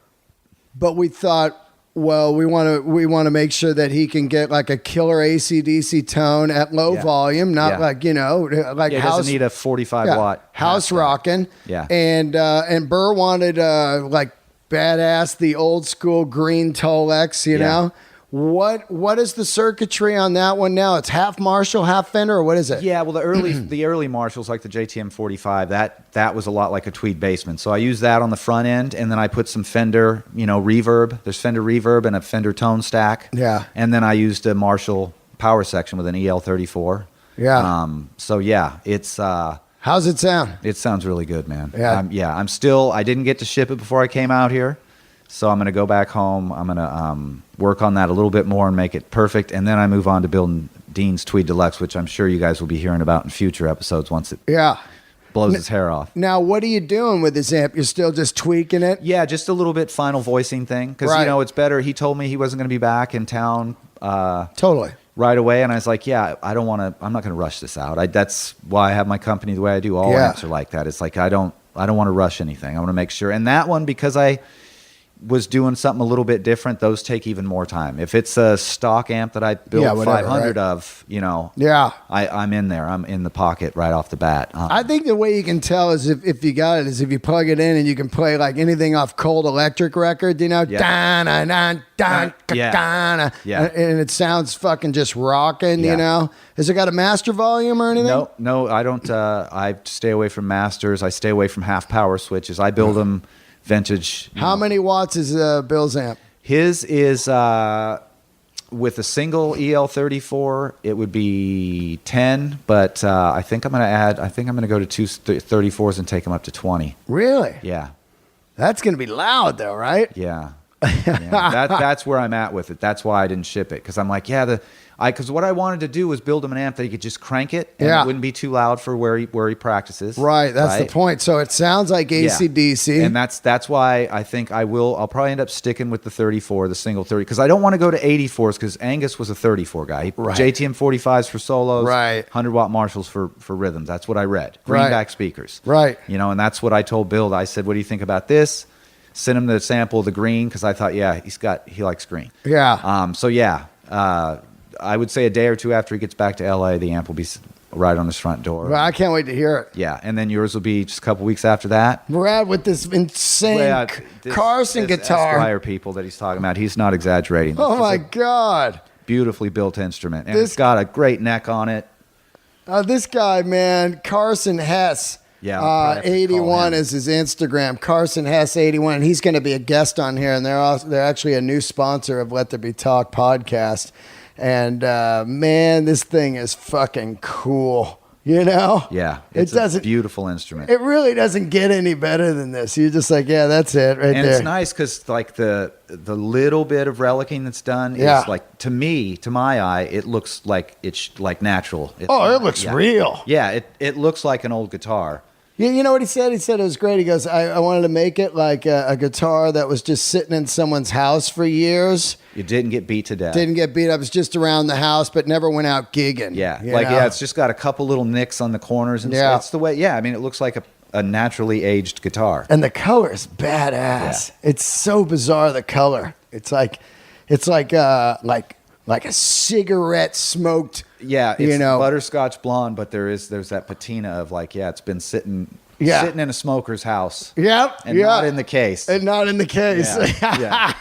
But we thought, well, we want to make sure that he can get like a killer AC/DC tone at low volume, not like, you know, like he house. doesn't need a 45 watt house rocking. Yeah. And Burr wanted like badass, the old school green Tolex, you know. What is the circuitry on that one now? It's half Marshall, half Fender, or what is it? Yeah, well, the early Marshalls, like the JTM 45, that was a lot like a Tweed Bassman. So I used that on the front end, and then I put some Fender, you know, reverb. There's Fender reverb and a Fender tone stack. Yeah. And then I used a Marshall power section with an EL34. Yeah. So yeah, it's how's it sound? It sounds really good, man. Yeah. I didn't get to ship it before I came out here. So I'm going to go back home. I'm going to work on that a little bit more and make it perfect. And then I move on to building Dean's Tweed Deluxe, which I'm sure you guys will be hearing about in future episodes once it blows his hair off. Now, what are you doing with this amp? You're still just tweaking it? Yeah, just a little bit final voicing thing. Because, you know, it's better. He told me he wasn't going to be back in town totally right away. And I was like, yeah, I'm not going to rush this out. That's why I have my company the way I do. All amps are like that. It's like I don't want to rush anything. I want to make sure. And that one, because I was doing something a little bit different, those take even more time. If it's a stock amp that I built 500 of, you know, I'm in there. I'm in the pocket right off the bat. I think the way you can tell is if you got it is if you plug it in and you can play like anything off Cold Electric record, you know, and it sounds fucking just rocking, you know. Has it got a master volume or anything? No, I don't. I stay away from masters. I stay away from half power switches. I build them vintage. How many watts is Bill's amp? His is with a single EL34, it would be 10, but I think I'm going to go to two 34s and take them up to 20. Really? Yeah. That's going to be loud though, right? Yeah. That's where I'm at with it. That's why I didn't ship it, because I'm like, because what I wanted to do was build him an amp that he could just crank it and it wouldn't be too loud for where he practices. Right, that's the point. So it sounds like AC/DC. And that's why I think I'll probably end up sticking with the 34, the single 30, because I don't want to go to 84s, because Angus was a 34 guy. JTM 45s for solos, 100 watt Marshalls for rhythms. That's what I read. Greenback speakers. Right. You know, and that's what I told Bill. I said, what do you think about this? Sent him the sample of the green, because I thought, he likes green. Yeah. I would say a day or two after he gets back to LA, the amp will be right on his front door. Well, I can't wait to hear it. Yeah, and then yours will be just a couple weeks after that. Brad with this insane Carson guitar. Esquire people that he's talking about. He's not exaggerating. Oh my God. Beautifully built instrument. And it's got a great neck on it. This guy, man, Carson Hess. Yeah, 81 is his Instagram. Carson Hess 81, and he's going to be a guest on here. And they're actually a new sponsor of Let There Be Talk podcast. And man, this thing is fucking cool. You know? Yeah, it's a beautiful instrument. It really doesn't get any better than this. You're just like, yeah, that's it right there. And it's nice because like the little bit of relicking that's done is like, to my eye, it looks like it's like natural. It looks real. Yeah, it looks like an old guitar. You know what he said? He said it was great. He goes, I wanted to make it like a guitar that was just sitting in someone's house for years. You didn't get beat to death. Didn't get beat up. It's just around the house, but never went out gigging. Yeah. It's just got a couple little nicks on the corners. And it's the way, I mean, it looks like a naturally aged guitar. And the color is badass. Yeah. It's so bizarre, the color. It's like a cigarette smoked. Yeah, it's butterscotch blonde, but there's that patina of like, it's been sitting in a smoker's house. Yep. And not in the case. And not in the case. Yeah.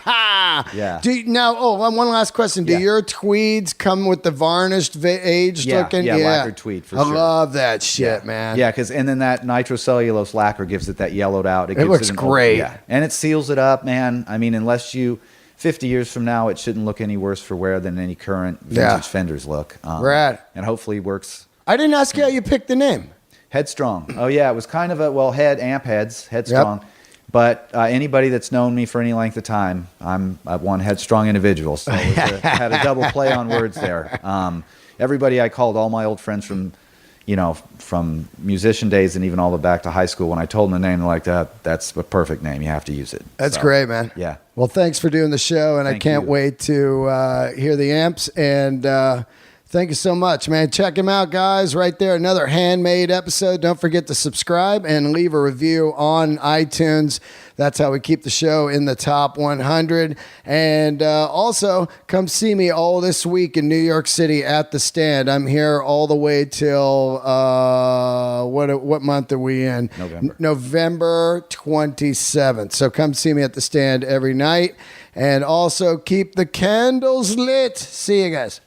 One last question. Do your tweeds come with the varnished aged looking? Yeah, lacquered tweed for sure. I love that shit, man. Yeah, and then that nitrocellulose lacquer gives it that yellowed out. It looks great. And it seals it up, man. I mean, unless you 50 years from now, it shouldn't look any worse for wear than any current vintage Fenders look. Rad. And hopefully works. I didn't ask you how you picked the name. Headstrong. Oh, yeah. It was kind of amp heads, Headstrong. Yep. But anybody that's known me for any length of time, I'm one headstrong individual. So had a double play on words there. Everybody I called, all my old friends from musician days and even all the back to high school, when I told them the name, they're like, that's a perfect name. You have to use it. That's great, man. Yeah. Well, thanks for doing the show, and I can't wait to hear the amps. And thank you so much, man. Check him out, guys. Right there, another Handmade episode. Don't forget to subscribe and leave a review on iTunes. That's how we keep the show in the top 100. And also, come see me all this week in New York City at the Stand. I'm here all the way till, what month are we in? November 27th. So come see me at the Stand every night. And also, keep the candles lit. See you guys.